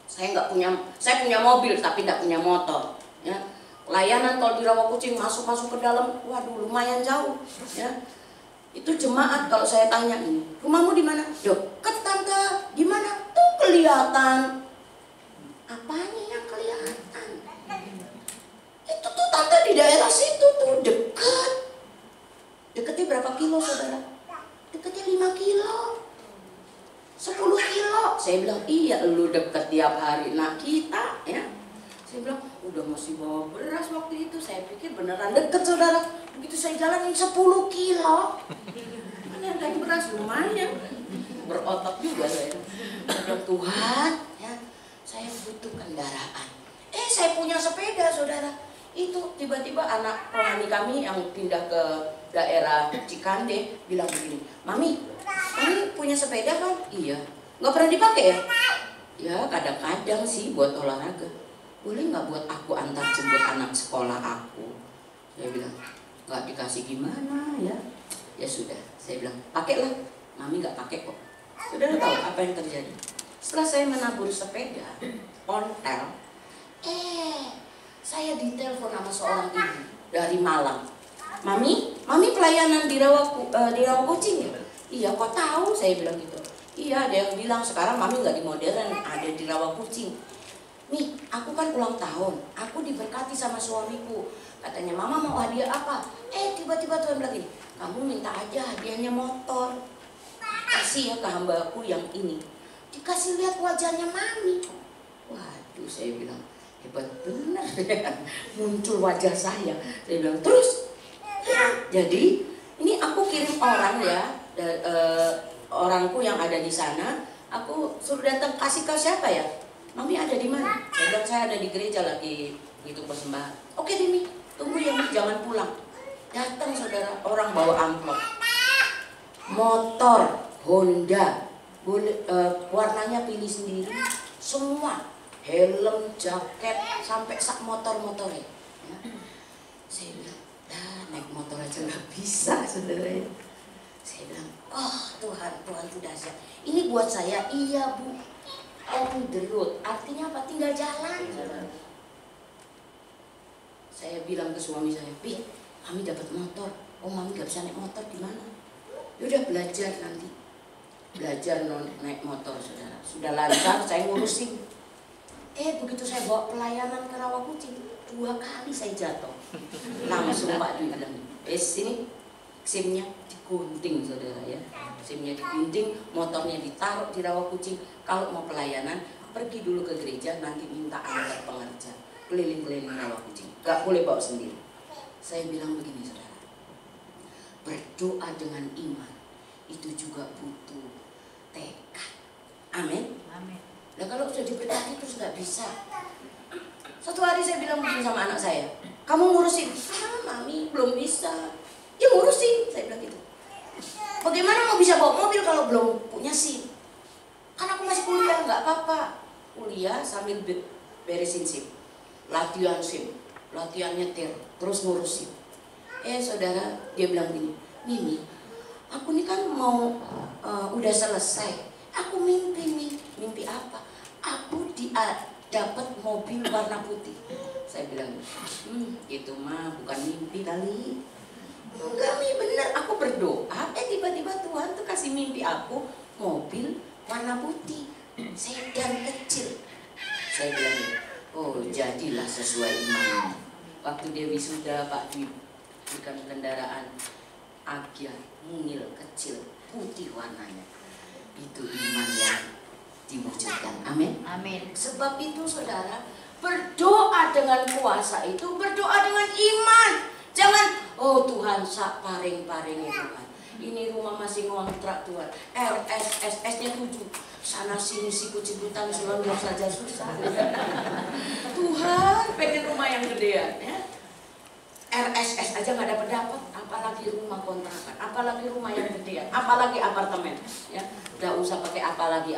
saya punya mobil tapi tidak punya motor. Ya, pelayanan kalau di Rawakucing masuk ke dalam, waduh lumayan jauh. Ya, itu jemaat kalau saya tanya ini, rumahmu di mana? Deket tante, di mana? Tuh kelihatan. Apanya yang kelihatan? Itu tuh tante di daerah situ tuh, deket. Deketnya berapa kilo, saudara? Deketnya 5 kilo, 10 kilo. Saya bilang, iya lu deket tiap hari. Nah kita, ya, saya bilang, udah masih bawa beras waktu itu. Saya pikir beneran deket, saudara. Begitu saya jalanin 10 kilo, mana yang kayak beras lumayan. Berotot juga saya. Bilang, Tuhan, ya, saya butuh kendaraan. Saya punya sepeda, saudara. Itu tiba-tiba anak rohani kami yang pindah ke daerah Cikande bilang begini, Mami punya sepeda kan? Iya. Nggak pernah dipakai ya? Ya kadang-kadang sih buat olahraga. Boleh nggak buat aku antar jemput anak sekolah aku? Saya bilang, nggak dikasih gimana ya? Ya sudah, saya bilang, pakailah. Mami nggak pakai kok. Saudara tahu apa yang terjadi? Setelah saya menabur sepeda, ontel, saya ditelepon sama seorang ibu dari Malang. Mami pelayanan di Rawakucing ya? Iya, kok tahu? Saya bilang gitu. Iya, ada yang bilang sekarang Mami nggak di modern, ada di Rawakucing. Mi, aku kan ulang tahun, aku diberkati sama suamiku. Katanya, Mama mau hadiah apa? Tiba-tiba Tuhan bilang gini, kamu minta aja hadiahnya motor. Kasih ya ke hambaku yang ini. Dikasih lihat wajahnya Mami. Waduh, saya bilang, hebat benar ya. Muncul wajah saya. Saya bilang, terus? Ya, jadi ini aku kirim orang ya, orangku yang ada di sana. Aku suruh datang, kasih ke siapa ya? Mami ada di mana? Saya bilang, saya ada di gereja lagi gitu persembahan. Oke Dimi, tunggu ya Mi, jangan pulang. Datang saudara, orang bawa amplop, motor Honda, boleh warnanya pilih sendiri, semua, helm, jaket, sampai sak motor-motornya. Ya. Saya bilang, naik motor aja nggak bisa, saudara ya. Saya bilang, oh Tuhan, Tuhan itu dahsyat. Ini buat saya, iya Bu, on the road. Artinya apa? Tinggal jalan, saudara. Saya bilang ke suami saya, Pi, Mami dapat motor. Oh Mami nggak bisa naik motor gimana? Yaudah belajar nanti. Belajar naik motor, saudara. Sudah lancar, saya ngurusin. Begitu saya bawa pelayanan ke Rawakucing, 2 kali saya jatuh. Langsung Pak Dwi bilang, sini SIM-nya digunting, saudara ya. SIM-nya digunting, motornya ditaruh di Rawakucing. Kalau mau pelayanan, pergi dulu ke gereja, nanti minta antar pengerja keliling-keliling Rawakucing. Gak boleh bawa sendiri. Saya bilang begini, saudara, berdoa dengan iman itu juga butuh tekad. Amin. Amin. Nah kalau sudah diberkati terus nggak bisa. Satu hari saya bilang begini sama anak saya, kamu ngurusin. Mami belum bisa. Ya ngurusin, saya bilang gitu. Bagaimana mau bisa bawa mobil kalau belum punya SIM? Kan aku masih kuliah, nggak apa-apa. Kuliah sambil beresin SIM, latihan SIM, latihan nyetir, terus ngurusin. Saudara, dia bilang gini, Mimi, aku ini kan mau udah selesai. Aku mimpi apa? Aku dapat mobil warna putih. Saya bilang, itu mah bukan mimpi kali. Enggak Mi, bener. Aku berdoa, tiba-tiba Tuhan tuh kasih mimpi aku mobil warna putih, sedan kecil. Saya bilang, oh jadilah sesuai iman. Waktu dia wisuda, Pak Dwi berikan kendaraan Agya mungil kecil, putih warnanya. Itu iman yang diwujudkan. Amin. Amin. Sebab itu saudara, berdoa dengan puasa itu berdoa dengan iman. Jangan, oh Tuhan sak paring-paring ya Tuhan. Ini rumah masih ngontrak Tuhan. RSSS-nya 7. Sana sini sikut-sikutan selonjor saja susah. Tuhan pengen rumah yang gedean ya. RSS aja nggak dapat, apalagi rumah kontrakan, apalagi rumah yang gedean, apalagi apartemen, ya. Udah usah pakai apalagi.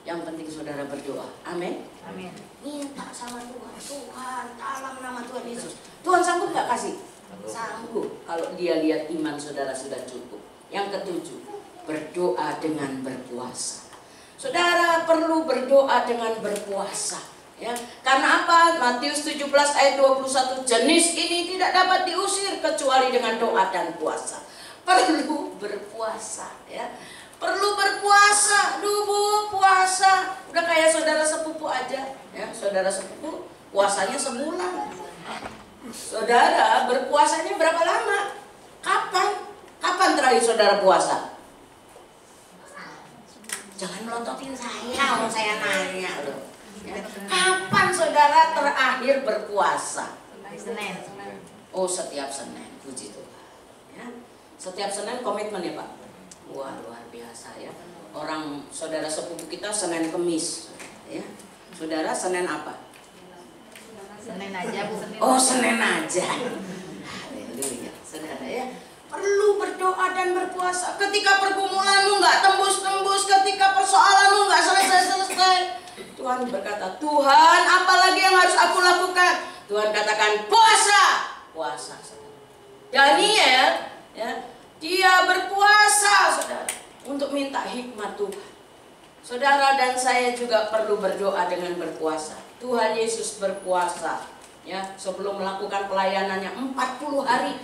Yang penting saudara berdoa, amin. Amin. Minta sama Tuhan, Tuhan dalam nama Tuhan Yesus. Tuhan sanggup nggak kasih? Sanggup. Kalau dia lihat iman saudara sudah cukup. Yang ketujuh, berdoa dengan berpuasa. Saudara perlu berdoa dengan berpuasa. Ya, karena apa? Matius 17 ayat 21, jenis ini tidak dapat diusir kecuali dengan doa dan puasa. Perlu berpuasa, ya. Perlu berpuasa, Bu, puasa. Udah kayak saudara sepupu aja, ya. Saudara sepupu puasanya sebulan. Saudara berpuasanya berapa lama? Kapan terakhir saudara puasa? Jangan melototin saya, mau saya nanya loh. Ya. Kapan saudara terakhir berpuasa? Senin. Oh, setiap Senin, puji Tuhan. Ya. Setiap Senin komitmen ya Pak. Wah, luar biasa ya. Orang saudara sepupu kita Senin Kemis, ya. Saudara Senin apa? Senin aja Bu. Oh, Senin aja. Haleluya. Saudara ya, perlu berdoa dan berpuasa. Ketika pergumulanmu nggak tembus-tembus, ketika persoalanmu nggak selesai-selesai, Tuhan berkata, Tuhan apalagi yang harus aku lakukan? Tuhan katakan puasa. Daniel ya, dia berpuasa saudara untuk minta hikmat Tuhan. Saudara dan saya juga perlu berdoa dengan berpuasa. Tuhan Yesus berpuasa ya, sebelum melakukan pelayanannya 40 hari.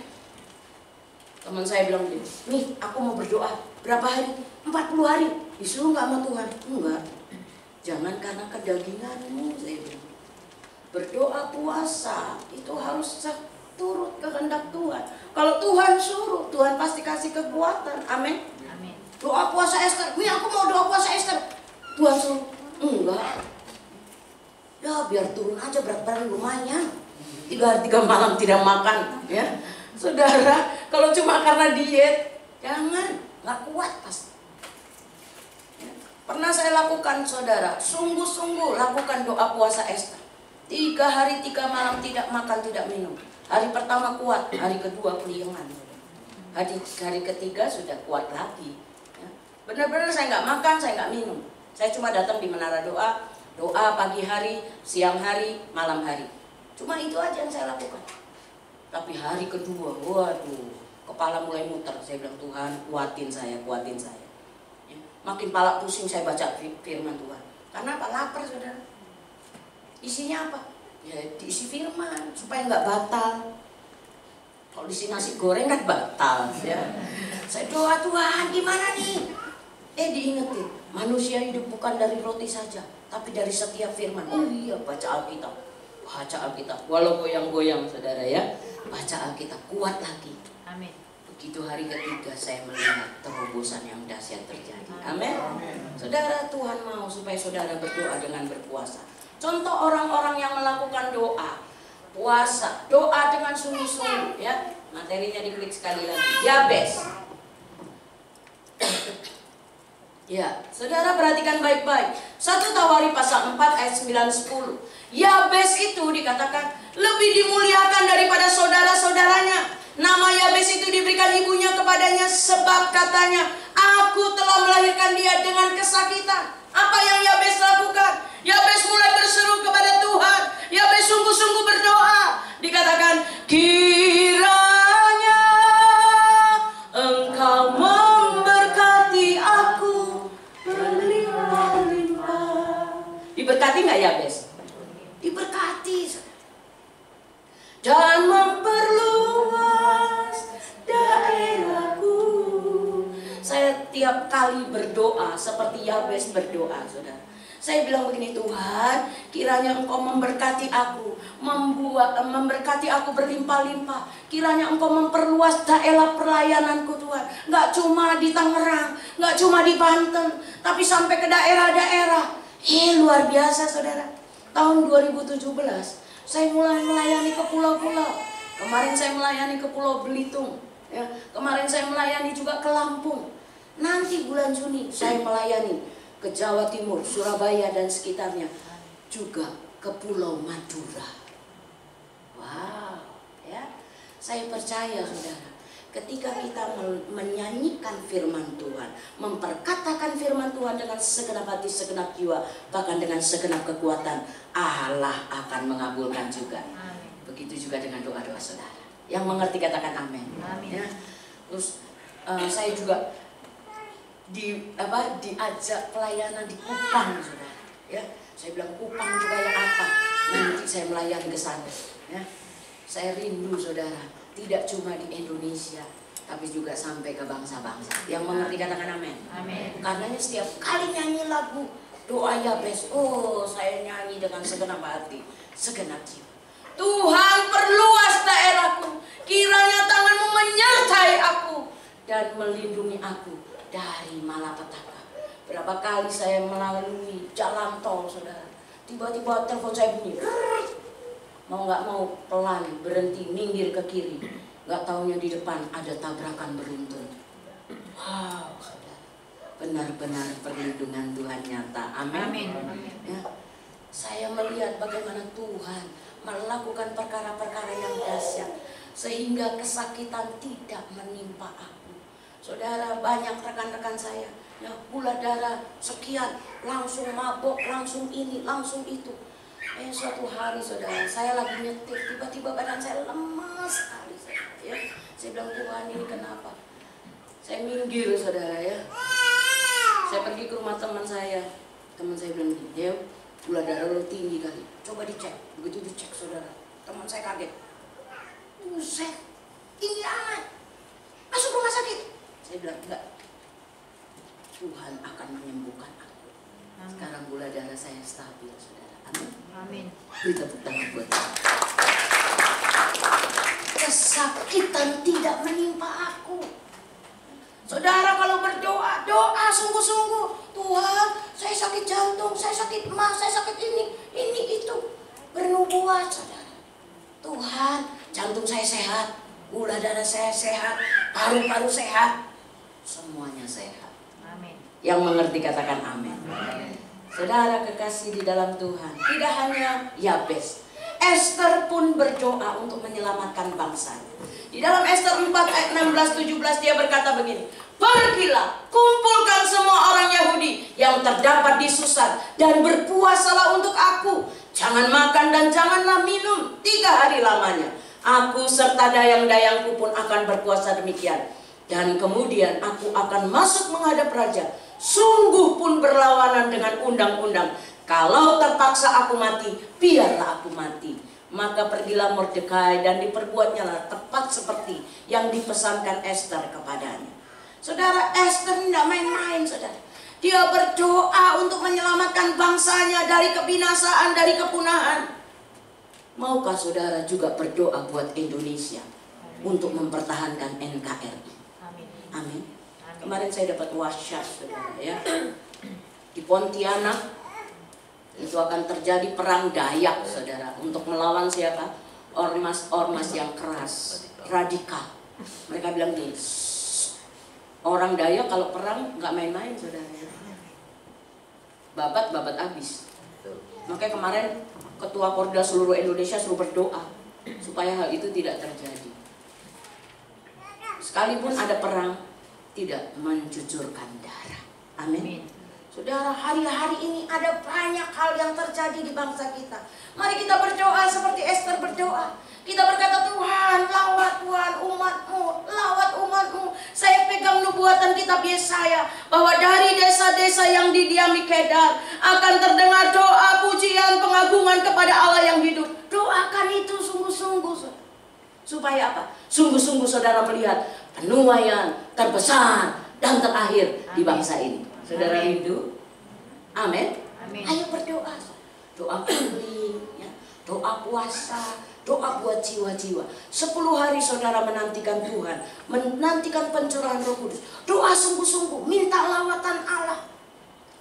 Teman saya bilang gini, nih aku mau berdoa berapa hari? 40 hari. Disuruh nggak sama Tuhan? Enggak. Jangan karena kedaginganmu, saya bilang. Berdoa puasa itu harus turut kehendak Tuhan. Kalau Tuhan suruh, Tuhan pasti kasih kekuatan. Amin. Amin. Doa puasa Esther, nih aku mau doa puasa Esther. Tuhan suruh, enggak. Ya biar turun aja berat badan lumayan. 3 hari 3 malam tidak makan, ya. Saudara, kalau cuma karena diet, jangan, nggak kuat pasti. Pernah saya lakukan saudara, sungguh-sungguh lakukan doa puasa Esther. 3 hari 3 malam tidak makan, tidak minum. Hari pertama kuat, hari kedua keliengan. Hari ketiga sudah kuat lagi. Ya. Benar-benar saya nggak makan, saya nggak minum. Saya cuma datang di menara doa, doa pagi hari, siang hari, malam hari. Cuma itu aja yang saya lakukan. Tapi hari kedua, waduh, kepala mulai muter. Saya bilang, Tuhan kuatin saya, kuatin saya. Ya, makin pala pusing saya baca firman Tuhan. Karena apa? Lapar saudara. Isinya apa? Ya diisi firman supaya nggak batal. Kalau diisi nasi goreng kan batal. Ya. Saya doa, Tuhan gimana nih? Diingetin, manusia hidup bukan dari roti saja, tapi dari setiap firman. Oh iya, baca Alkitab. Baca Alkitab. Walau goyang-goyang saudara ya. Baca Alkitab, kuat lagi. Amin. Begitu hari ketiga saya melihat terobosan yang dahsyat terjadi. Amin. Saudara, Tuhan mau supaya saudara berdoa dengan berpuasa. Contoh orang-orang yang melakukan doa, puasa, doa dengan sungguh-sungguh ya. Materinya diklik sekali lagi. Yabes. Ya, saudara perhatikan baik-baik. 1 Tawari pasal 4 ayat 9-10. Yabes itu dikatakan lebih dimuliakan daripada saudara-saudaranya. Nama Yabes itu diberikan ibunya kepadanya sebab katanya, aku telah melahirkan dia dengan kesakitan. Apa yang Yabes lakukan? Yabes mulai berseru kepada Tuhan. Yabes sungguh-sungguh berdoa. Dikatakan, kiranya Engkau memberkati aku berlimpah-limpah. Diberkati nggak Yabes? Diberkati. Dan memperluas daerahku. Saya tiap kali berdoa seperti Yabes berdoa, saudara. Saya bilang begini, Tuhan, kiranya Engkau memberkati aku, memberkati aku berlimpah-limpah. Kiranya Engkau memperluas daerah pelayananku, Tuhan. Nggak cuma di Tangerang, nggak cuma di Banten, tapi sampai ke daerah-daerah. Luar biasa, saudara. Tahun 2017 saya mulai melayani ke pulau-pulau. Kemarin saya melayani ke Pulau Belitung ya. Kemarin saya melayani juga ke Lampung. Nanti bulan Juni saya melayani ke Jawa Timur, Surabaya dan sekitarnya, juga ke Pulau Madura. Wow, ya. Saya percaya saudara, ketika kita menyanyikan firman Tuhan, memperkatakan firman Tuhan dengan segenap hati, segenap jiwa, bahkan dengan segenap kekuatan, Allah akan mengabulkan juga. Amin. Begitu juga dengan doa-doa saudara. Yang mengerti katakan amin. Amin. Ya. Terus saya juga diajak pelayanan di Kupang, saudara. Ya, saya bilang Kupang juga yang apa? Nanti saya melayani ke sana. Ya, saya rindu, saudara. Tidak cuma di Indonesia, tapi juga sampai ke bangsa-bangsa. Yang mengerti katakan amin. Amin. Karenanya setiap kali nyanyi lagu doa Yabes, saya nyanyi dengan segenap hati, segenap jiwa. Tuhan perluas daerahku, kiranya tanganmu menyertai aku dan melindungi aku dari malapetaka. Berapa kali saya melalui jalan tol, saudara, tiba-tiba telepon saya bunyi, mau nggak mau pelan berhenti, minggir ke kiri, nggak taunya di depan ada tabrakan beruntun. Wow, saudara, benar-benar perlindungan Tuhan nyata. Amin. Ya, saya melihat bagaimana Tuhan melakukan perkara-perkara yang dahsyat sehingga kesakitan tidak menimpa aku. Saudara, banyak rekan-rekan saya ya, gula darah sekian, langsung mabok, langsung ini, langsung itu. Suatu hari, saudara, saya lagi nyetir, tiba-tiba badan saya lemas sekali, ya. Saya bilang, Tuhan, ini kenapa? Saya minggir, saudara, ya. Saya pergi ke rumah teman saya bilang, Deo, gula darah lo tinggi kali, coba dicek. Begitu dicek, saudara, teman saya kaget. Buset, tinggi amat, masuk rumah sakit. Saya bilang, enggak, Tuhan akan menyembuhkan aku. Sekarang gula darah saya stabil, saudara. Amin. Amin. Beri tepuk tangan buat Tuhan. Kesakitan tidak menimpa aku. Saudara, kalau berdoa, doa sungguh-sungguh. Tuhan, saya sakit jantung, saya sakit emas, saya sakit ini itu. Bernubuat, saudara. Tuhan, jantung saya sehat, gula darah saya sehat, paru-paru sehat, semuanya sehat. Amin. Yang mengerti katakan amin. Saudara kekasih di dalam Tuhan, tidak hanya Yabes, Esther pun berdoa untuk menyelamatkan bangsa. Di dalam Esther 4 ayat 16-17 dia berkata begini, pergilah, kumpulkan semua orang Yahudi yang terdapat di Susan dan berpuasalah untuk aku. Jangan makan dan janganlah minum 3 hari lamanya. Aku serta dayang-dayangku pun akan berpuasa demikian. Dan kemudian aku akan masuk menghadap raja, sungguh pun berlawanan dengan undang-undang. Kalau terpaksa aku mati, biarlah aku mati. Maka pergilah Mordekai dan diperbuatnya lah tepat seperti yang dipesankan Esther kepadanya. Saudara, Esther tidak main-main, saudara. Dia berdoa untuk menyelamatkan bangsanya dari kebinasaan, dari kepunahan. Maukah saudara juga berdoa buat Indonesia untuk mempertahankan NKRI? Amin. Kemarin saya dapat wasiat, saudara, ya. Di Pontianak itu akan terjadi perang Dayak, saudara, untuk melawan siapa? Ormas-ormas yang keras, radikal. Mereka bilang gini, orang Dayak kalau perang nggak main-main, saudara. Babat habis. Makanya kemarin Ketua Porda seluruh Indonesia suruh berdoa supaya hal itu tidak terjadi. Sekalipun ada perang, tidak mencucurkan darah. Amin. Saudara, hari-hari ini ada banyak hal yang terjadi di bangsa kita. Mari kita berdoa seperti Esther berdoa. Kita berkata, Tuhan, lawat Tuhan umat-Mu, lawat umat-Mu. Saya pegang nubuatan kitab Yesaya bahwa dari desa-desa yang didiami Kedar akan terdengar doa, pujian, pengagungan kepada Allah yang hidup. Doakan itu sungguh-sungguh, saudara. Supaya apa? Sungguh-sungguh saudara melihat penuaian terbesar dan terakhir di bangsa ini. Saudara rindu? Amin. Ayo berdoa. Doa healing, ya. Doa puasa, doa buat jiwa-jiwa. 10 hari saudara menantikan Tuhan, menantikan pencurahan Roh Kudus. Doa sungguh-sungguh, minta lawatan Allah.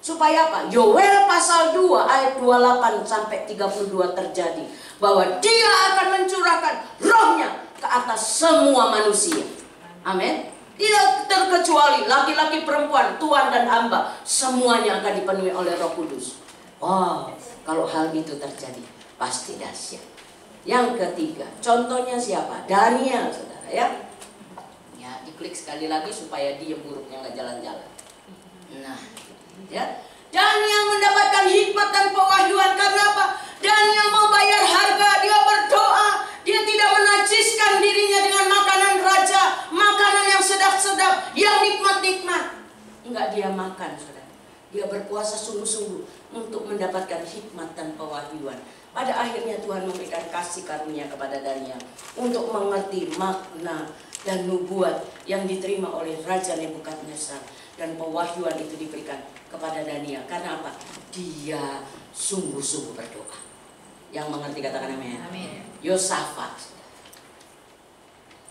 Supaya apa? Yoel pasal 2 ayat 28 sampai 32 terjadi. Bahwa Dia akan mencurahkan rohnya ke atas semua manusia. Amin. Tidak terkecuali laki-laki, perempuan, tuan dan hamba, semuanya akan dipenuhi oleh Roh Kudus. Wow, kalau hal itu terjadi pasti dahsyat. Yang ketiga, contohnya siapa? Daniel, saudara, ya. Ya, diklik sekali lagi supaya dia buruknya nggak jalan-jalan. Nah, ya. Daniel mendapatkan hikmat dan pewahyuan karena apa? Daniel mau bayar harga, dia berdoa. Dia tidak menajiskan dirinya dengan makanan raja, makanan yang sedap-sedap, yang nikmat-nikmat. Enggak dia makan, saudara. Dia berpuasa sungguh-sungguh untuk mendapatkan hikmat dan pewahyuan. Pada akhirnya Tuhan memberikan kasih karunia kepada Daniel untuk mengerti makna dan nubuat yang diterima oleh Raja Nebukadnezar. Dan pewahyuan itu diberikan kepada Daniel. Karena apa? Dia sungguh-sungguh berdoa. Yang mengerti katakan amin. Yosafat.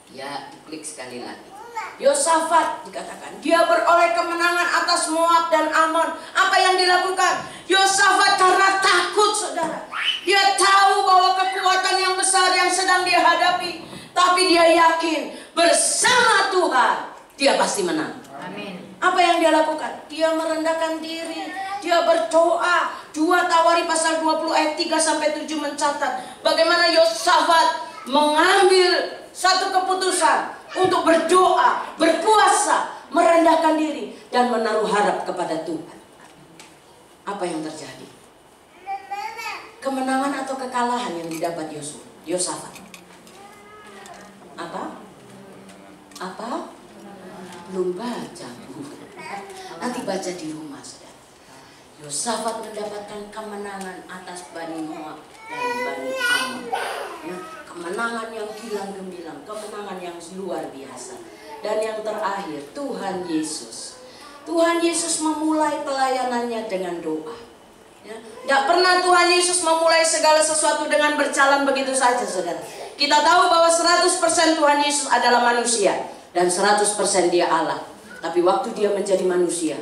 Ya, diklik sekali lagi. Yosafat dikatakan dia beroleh kemenangan atas Moab dan Amon. Apa yang dilakukan? Yosafat karena takut, saudara. Dia tahu bahwa kekuatan yang besar yang sedang dia hadapi, tapi dia yakin bersama Tuhan dia pasti menang. Amin. Apa yang dia lakukan? Dia merendahkan diri, dia berdoa. 2 Tawari pasal 20 ayat 3 sampai 7 mencatat bagaimana Yosafat mengambil satu keputusan untuk berdoa, berpuasa, merendahkan diri dan menaruh harap kepada Tuhan. Apa yang terjadi? Kemenangan atau kekalahan yang didapat Yosafat? Apa? Belum baca, Bu. Nanti baca di rumah, saudara. Yosafat mendapatkan kemenangan atas Bani Moab dan Bani Amon. Ya, kemenangan yang gilang gemilang, kemenangan yang luar biasa. Dan yang terakhir, Tuhan Yesus. Tuhan Yesus memulai pelayanannya dengan doa. Ya, tidak pernah Tuhan Yesus memulai segala sesuatu dengan berjalan begitu saja, saudara. Kita tahu bahwa 100% Tuhan Yesus adalah manusia dan 100% dia Allah. Tapi waktu dia menjadi manusia,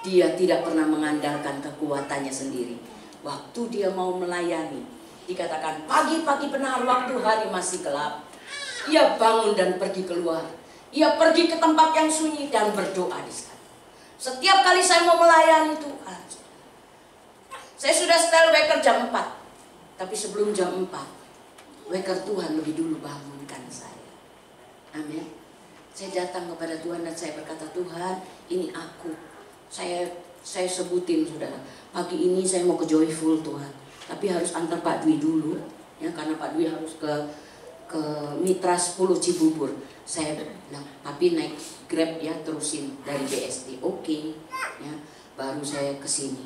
dia tidak pernah mengandalkan kekuatannya sendiri. Waktu dia mau melayani, dikatakan pagi-pagi benar waktu hari masih gelap, ia bangun dan pergi keluar. Ia pergi ke tempat yang sunyi dan berdoa di sana. Setiap kali saya mau melayani Tuhan, saya sudah setel waker jam 4. Tapi sebelum jam 4, waker Tuhan lebih dulu bangunkan saya. Amin. Saya datang kepada Tuhan dan saya berkata, Tuhan, ini aku. Saya sebutin, saudara. Pagi ini saya mau ke Joyful, Tuhan. Tapi harus antar Pak Dwi dulu, ya, karena Pak Dwi harus ke ke Mitra 10 Cibubur. Saya bilang, papi naik Grab ya, terusin dari BSD. Oke. Ya, baru saya ke sini.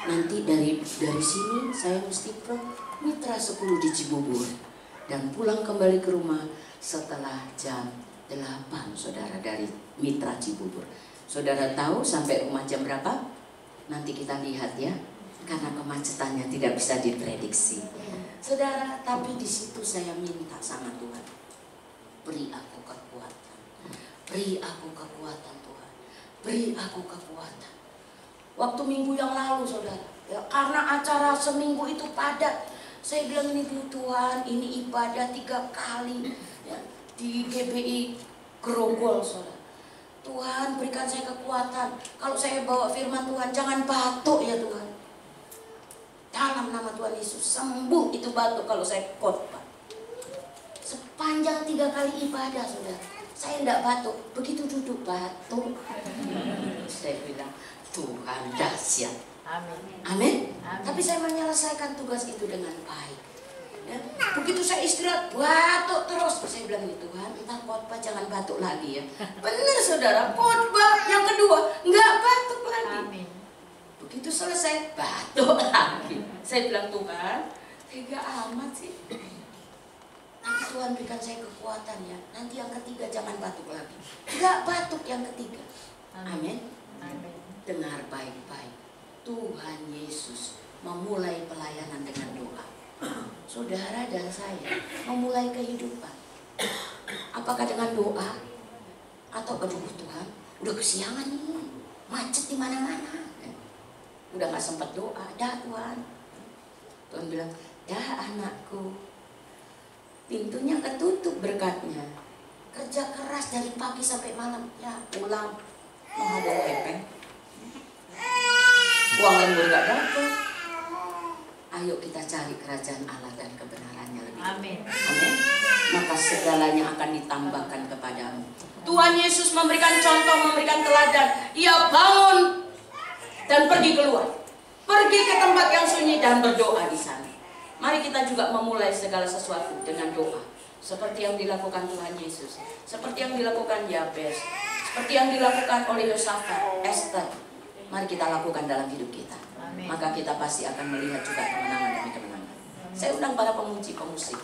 Nanti dari sini saya mesti ke Mitra 10 di Cibubur dan pulang kembali ke rumah setelah jam 8, saudara, dari Mitra Cibubur. Saudara tahu sampai rumah jam berapa? Nanti kita lihat ya, karena kemacetannya tidak bisa diprediksi. Saudara, tapi di situ saya minta sama Tuhan, beri aku kekuatan, beri aku kekuatan Tuhan, beri aku kekuatan. Waktu minggu yang lalu, saudara, ya, karena acara seminggu itu padat, saya bilang ini Tuhan, ini ibadah 3 kali ya, di GBI Grogol, saudara. Tuhan, berikan saya kekuatan. Kalau saya bawa firman Tuhan, jangan batuk ya Tuhan. Dalam nama Tuhan Yesus, sembuh itu batuk kalau saya khotbah. Sepanjang 3 kali ibadah, saudara, saya tidak batuk. Begitu duduk batuk. Saya bilang, Tuhan dahsyat. Amin. Amin. Tapi saya menyelesaikan tugas itu dengan baik. Ya. Begitu saya istirahat, batuk terus. Saya bilang, Tuhan, entah khotbah jangan batuk lagi ya. Benar saudara, khotbah yang kedua nggak batuk lagi. Amin. Begitu selesai, batuk lagi. Saya bilang, Tuhan, tega amat sih. Tapi Tuhan berikan saya kekuatan ya. Nanti yang ketiga jangan batuk lagi. Nggak batuk yang ketiga. Amin. Amin. Dengar baik-baik. Tuhan Yesus memulai pelayanan dengan doa. Saudara dan saya memulai kehidupan. Apakah dengan doa? Atau aduh Tuhan, udah kesiangan nih, macet di mana-mana. Udah gak sempat doa, dah Tuhan. Tuhan bilang, dah anakku, pintunya ketutup berkatnya. Kerja keras dari pagi sampai malam, ya pulang mau ada lepeng. Uang lembur gak dapat. Ayo kita cari kerajaan Allah dan kebenarannya lebih. Amin. Amin. Maka segalanya akan ditambahkan kepadamu. Tuhan Yesus memberikan contoh, memberikan teladan. Ia bangun dan pergi keluar, pergi ke tempat yang sunyi dan berdoa di sana. Mari kita juga memulai segala sesuatu dengan doa, seperti yang dilakukan Tuhan Yesus, seperti yang dilakukan Yabes, seperti yang dilakukan oleh Yosafat, Esther. Mari kita lakukan dalam hidup kita. Amin. Maka kita pasti akan melihat juga kemenangan demi kemenangan. Saya undang para pemusik.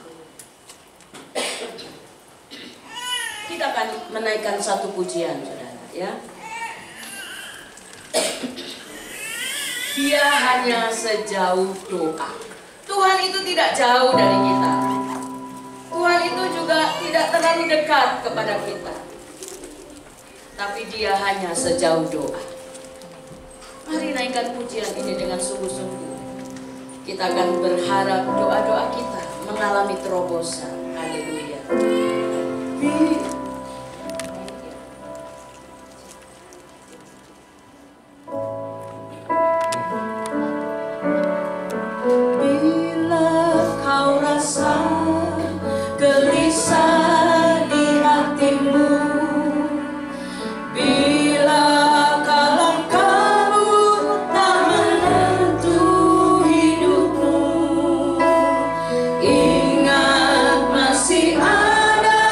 Kita akan menaikkan satu pujian, saudara, ya. Dia hanya sejauh doa. Tuhan itu tidak jauh dari kita. Tuhan itu juga tidak terlalu dekat kepada kita. Tapi dia hanya sejauh doa. Mari naikkan pujian ini dengan sungguh-sungguh. Kita akan berharap doa-doa kita mengalami terobosan. Haleluya. Ingat masih ada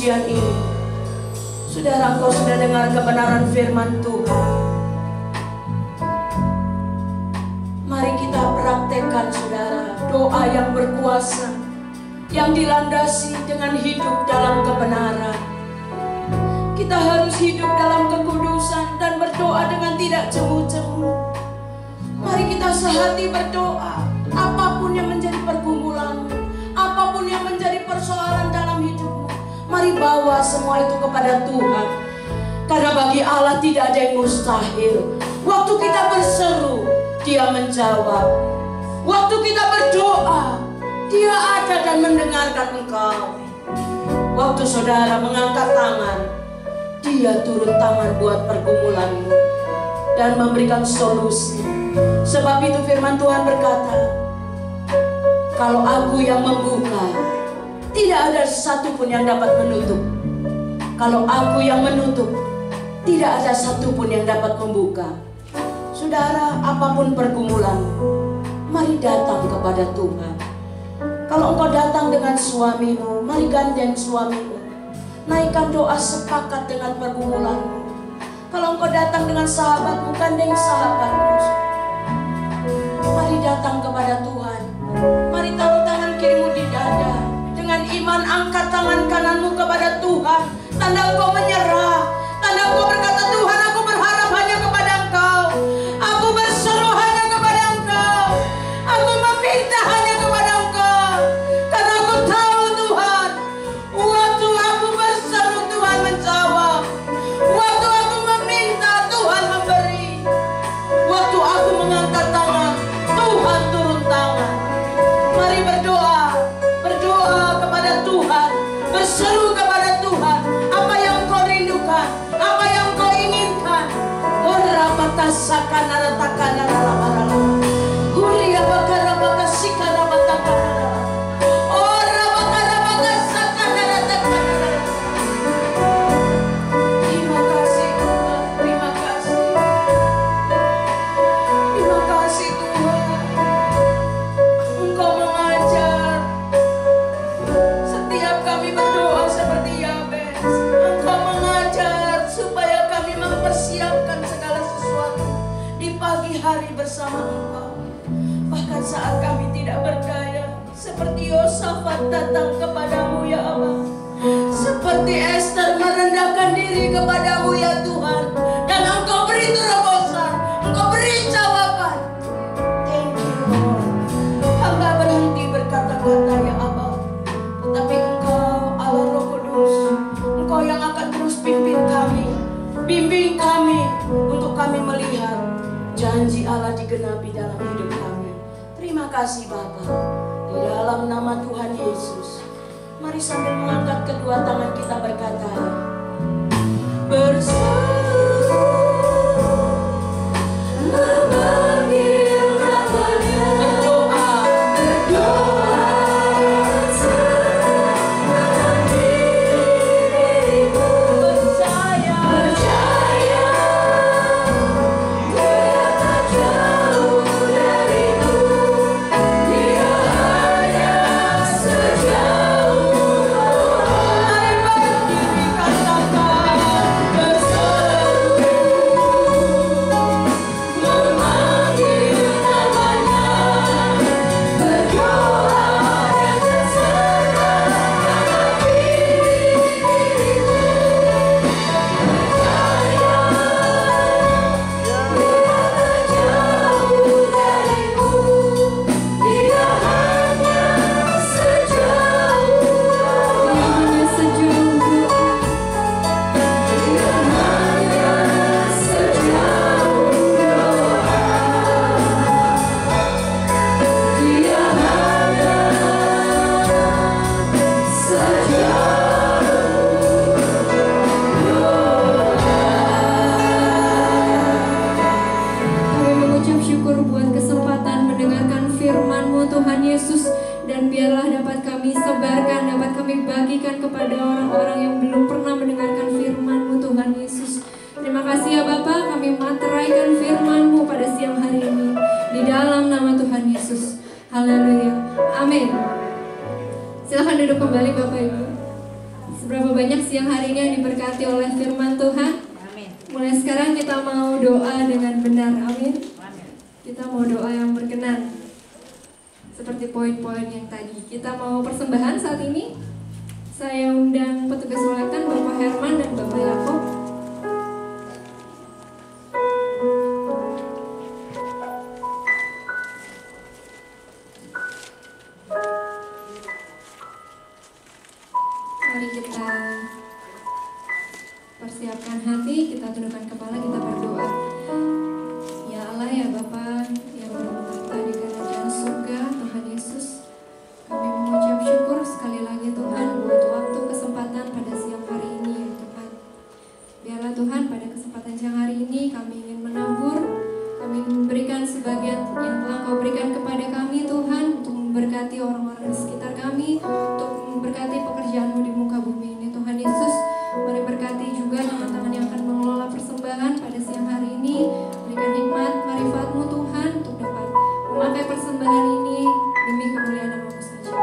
pujian ini. Saudara, engkau sudah dengar kebenaran firman Tuhan. Mari kita praktekkan, saudara, doa yang berkuasa, yang dilandasi dengan hidup dalam kebenaran. Kita harus hidup dalam kekudusan dan berdoa dengan tidak cemu-cemu. Mari kita sehati berdoa. Apapun yang menjadi pergumulanmu, apapun yang menjadi persoalan dalam hidupmu, mari bawa semua itu kepada Tuhan. Karena bagi Allah tidak ada yang mustahil. Waktu kita berseru, Dia menjawab. Waktu kita berdoa, Dia ada dan mendengarkan engkau. Waktu saudara mengangkat tangan, Dia turun tangan buat pergumulanmu dan memberikan solusi. Sebab itu firman Tuhan berkata, kalau Aku yang membuka, tidak ada satupun yang dapat menutup. Kalau Aku yang menutup, tidak ada satupun yang dapat membuka. Saudara, apapun pergumulanmu, mari datang kepada Tuhan. Kalau engkau datang dengan suamimu, mari gandeng suamimu. Naikkan doa sepakat dengan pergumulanmu. Kalau engkau datang dengan sahabatmu, gandeng sahabatmu. Mari datang kepada Tuhan. Mari taruh tangan kirimu di dada. Dengan iman angkat tangan kananmu kepada Tuhan. Tanda engkau menyerah. Tanda engkau berkata, Tuhan, aku berharap hanya kepada Engkau. Aku berseru hanya kepada Engkau. Aku meminta hanya kepada Engkau. Karena aku tahu, Tuhan, waktu aku berseru, Tuhan menjawab. Waktu aku meminta, Tuhan memberi. Waktu aku mengangkat tangan, Tuhan turun tangan. Mari berdoa. Berdoa kepada Tuhan. Berseru kepada Tuhan. Apa yang kau rindukan, apa yang kau inginkan. Terima kasih Tuhan, terima kasih. Terima kasih Tuhan. Engkau mengajar setiap kami berdoa seperti Yabes. Engkau mengajar supaya kami mempersiapkan segala sesuatu di pagi hari bersama Engkau. Bahkan saat kami tidak berdaya, seperti Yosafat datang kepadamu ya Allah. Seperti Esther merendahkan diri kepadamu ya Tuhan. Dan Engkau beri terobosan, Engkau beri jawaban. Thank you Lord. Hamba berhenti berkata-kata ya Allah. Tetapi Engkau Allah Roh Kudus, Engkau yang akan terus pimpin kami, bimbing kami untuk kami melihat janji Allah digenapi dalam hidup kami. Terima kasih Bapa. Di dalam nama Tuhan Yesus, mari sambil mengangkat kedua tangan kita berkata, bersama memanggil namanya, berdoa, serahkan dirimu, percaya, Dia tak jauh darimu, Dia hanya sejauh. Mari berdiri katakan, berseru, memanggil namanya, berdoa dan serahkan dirimu, percaya, Dia tak jauh darimu, Dia hanya sejauh doa. Hanya sejauh doa. Dia hanya sejauh doa. Dia hanya Kami mengucap syukur buat kesempatan mendengarkan firman-Mu Tuhan Yesus. Dan biarlah dapat kami sebarkan, dapat kami bagikan kepada orang-orang yang belum pernah mendengarkan firman-Mu Tuhan Yesus. Terima kasih ya Bapa, kami materaikan firman-Mu pada siang hari ini. Di dalam nama Tuhan Yesus. Haleluya. Amin. Silahkan duduk kembali Bapak Ibu. Seberapa banyak siang hari ini yang diberkati oleh firman Tuhan? Amin. Mulai sekarang kita mau doa dengan benar, amin. Amin. Kita mau doa yang berkenan. Seperti poin-poin yang tadi. Kita mau persembahan saat ini. Saya undang petugas ulekan Bapak Herman dan Bapak Yakob. Mari kita persiapkan hati, kita tundukkan kepala, kita berdoa. Ya Allah, ya Bapa yang bermenegah di kerajaan surga, Tuhan Yesus, kami mengucap syukur sekali lagi Tuhan buat waktu kesempatan pada siang hari ini ya Tuhan. Biarlah Tuhan pada kesempatan siang hari ini kami ingin menabur, kami memberikan sebagian yang telah Kau berikan kepada kami Tuhan untuk memberkati orang-orang di sekitar kami, untuk memberkati pekerjaan-Mu di muka bumi ini Tuhan Yesus. Mari berkati juga teman-teman yang akan mengelola persembahan pada siang hari ini. Berikan hikmat, marifat-Mu Tuhan untuk dapat memakai persembahan ini demi kemuliaan nama-Mu saja.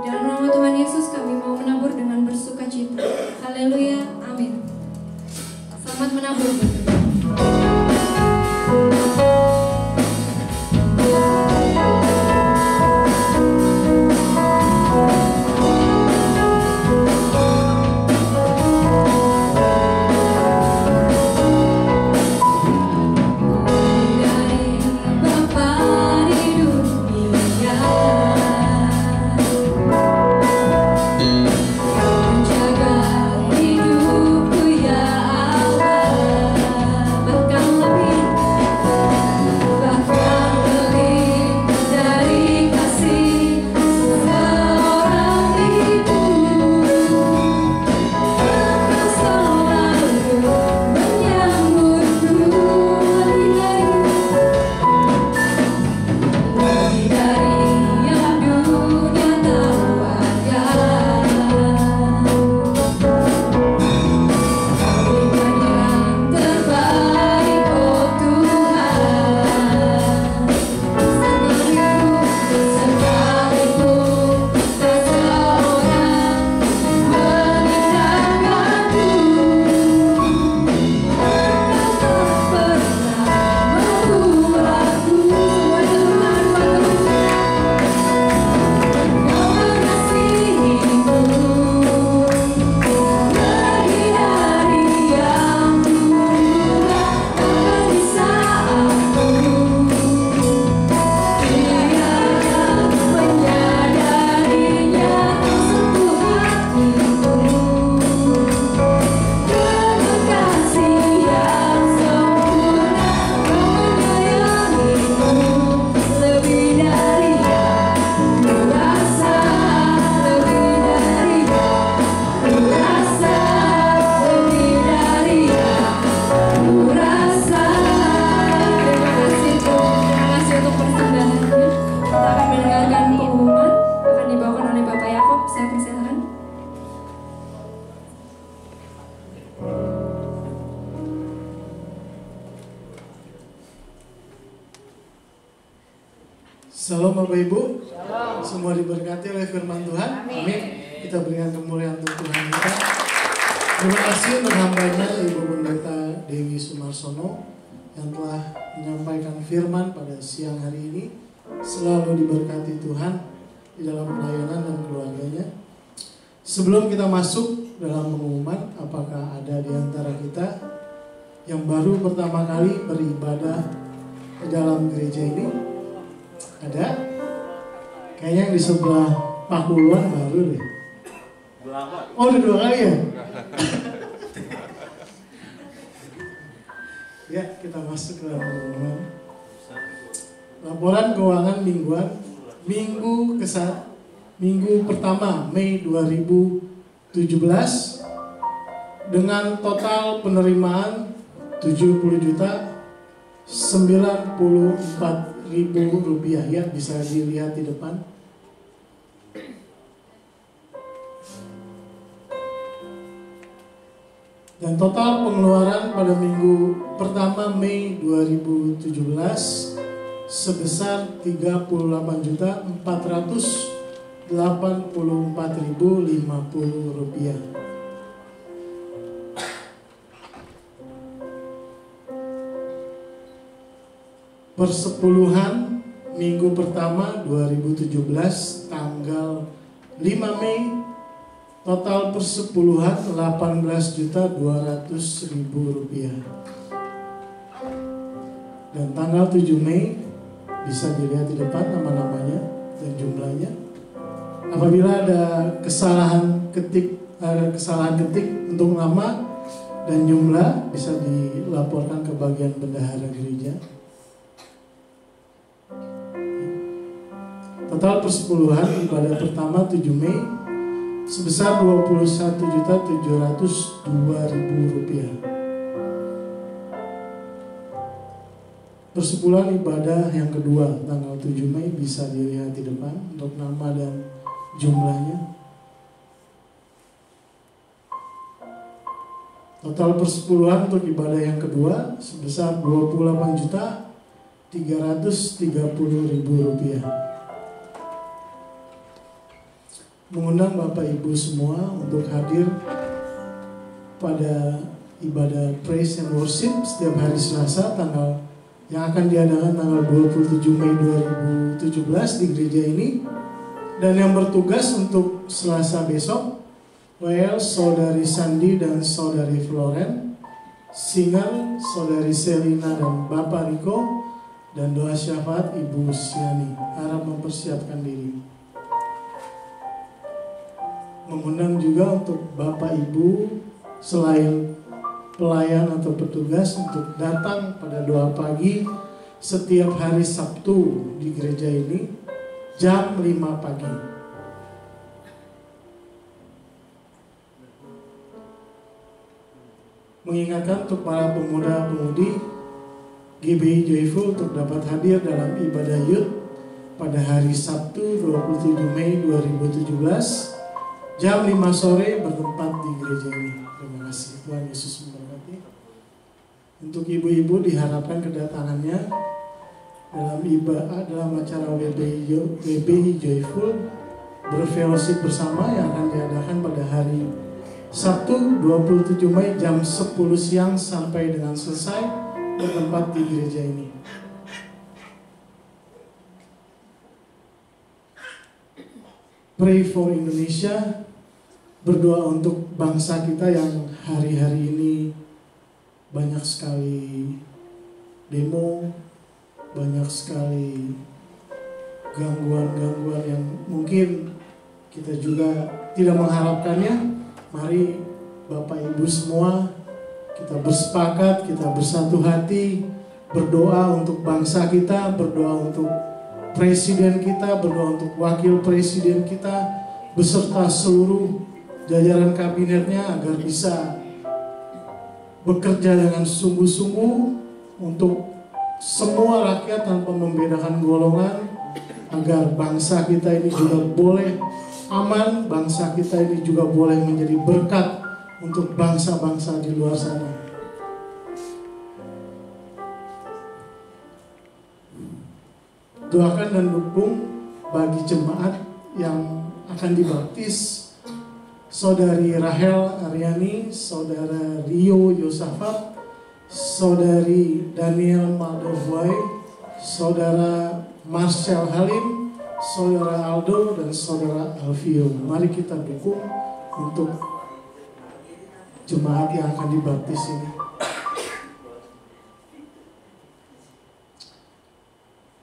Di dalam nama Tuhan Yesus kami mau menabur dengan bersuka cita. Haleluya, amin. Selamat menabur. Shalom Bapak Ibu. Shalom. Semua diberkati oleh firman Tuhan. Amin. Kita berikan kemuliaan untuk Tuhan kita. Terima kasih untuk hambanya Ibu Pendeta Dewi Sumarsono yang telah menyampaikan firman pada siang hari ini. Selalu diberkati Tuhan di dalam pelayanan dan keluarganya. Sebelum kita masuk dalam pengumuman, apakah ada di antara kita yang baru pertama kali beribadah di dalam gereja ini? Ada? Kayaknya yang di sebelah Pakuluan baru deh. Oh, udah 2 kali ya? Ya, kita masuk ke dalam pengumuman. Laporan keuangan mingguan minggu pertama Mei 2017 dengan total penerimaan 70.094.000 rupiah, ya, bisa dilihat di depan. Dan total pengeluaran pada minggu pertama Mei 2017 sebesar 38.400.000 Rp84.050. Persepuluhan minggu pertama 2017 tanggal 5 Mei total persepuluhan Rp18.200.000. Dan tanggal 7 Mei bisa dilihat di depan nama-namanya dan jumlahnya. Apabila ada kesalahan ketik untuk nama dan jumlah bisa dilaporkan ke bagian bendahara gereja. Total persepuluhan ibadah pertama 7 Mei sebesar Rp21.702.000. Persepuluhan ibadah yang kedua tanggal 7 Mei bisa dilihat di depan untuk nama dan jumlahnya. Total persepuluhan untuk ibadah yang kedua sebesar Rp28.330.000. Mengundang Bapak Ibu semua untuk hadir pada ibadah Praise and Worship setiap hari Selasa yang akan diadakan tanggal 27 Mei 2017 di gereja ini. Dan yang bertugas untuk Selasa besok, Saudari Sandi dan Saudari Floren, singer Saudari Selina dan Bapak Riko, dan doa syafaat Ibu Siani. Harap mempersiapkan diri. Mengundang juga untuk Bapak Ibu selain pelayan atau petugas untuk datang pada doa pagi setiap hari Sabtu di gereja ini jam 5 pagi. Mengingatkan untuk para pemuda-pemudi GBI Joyful untuk dapat hadir dalam ibadah Youth pada hari Sabtu 27 Mei 2017 jam 5 sore bertempat di gereja ini. Terima kasih. Tuhan Yesus memberkati. Untuk ibu-ibu diharapkan kedatangannya dalam acara WBI Joyful berfellowship bersama yang akan diadakan pada hari Sabtu 27 Mei jam 10 siang sampai dengan selesai bertempat di gereja ini. Pray for Indonesia, berdoa untuk bangsa kita yang hari-hari ini banyak sekali demo, banyak sekali gangguan-gangguan yang mungkin kita juga tidak mengharapkannya. Mari Bapak Ibu semua kita bersepakat, kita bersatu hati, berdoa untuk bangsa kita, berdoa untuk presiden kita, berdoa untuk wakil presiden kita, beserta seluruh jajaran kabinetnya agar bisa bekerja dengan sungguh-sungguh untuk semua rakyat tanpa membedakan golongan, agar bangsa kita ini juga boleh aman, bangsa kita ini juga boleh menjadi berkat untuk bangsa-bangsa di luar sana. Doakan dan dukung bagi jemaat yang akan dibaptis, Saudari Rahel Aryani, Saudara Rio Yosafat, Saudari Daniel Maldovai, Saudara Marcel Halim, Saudara Aldo, dan Saudara Alfio. Mari kita dukung untuk jemaat yang akan dibaptis ini.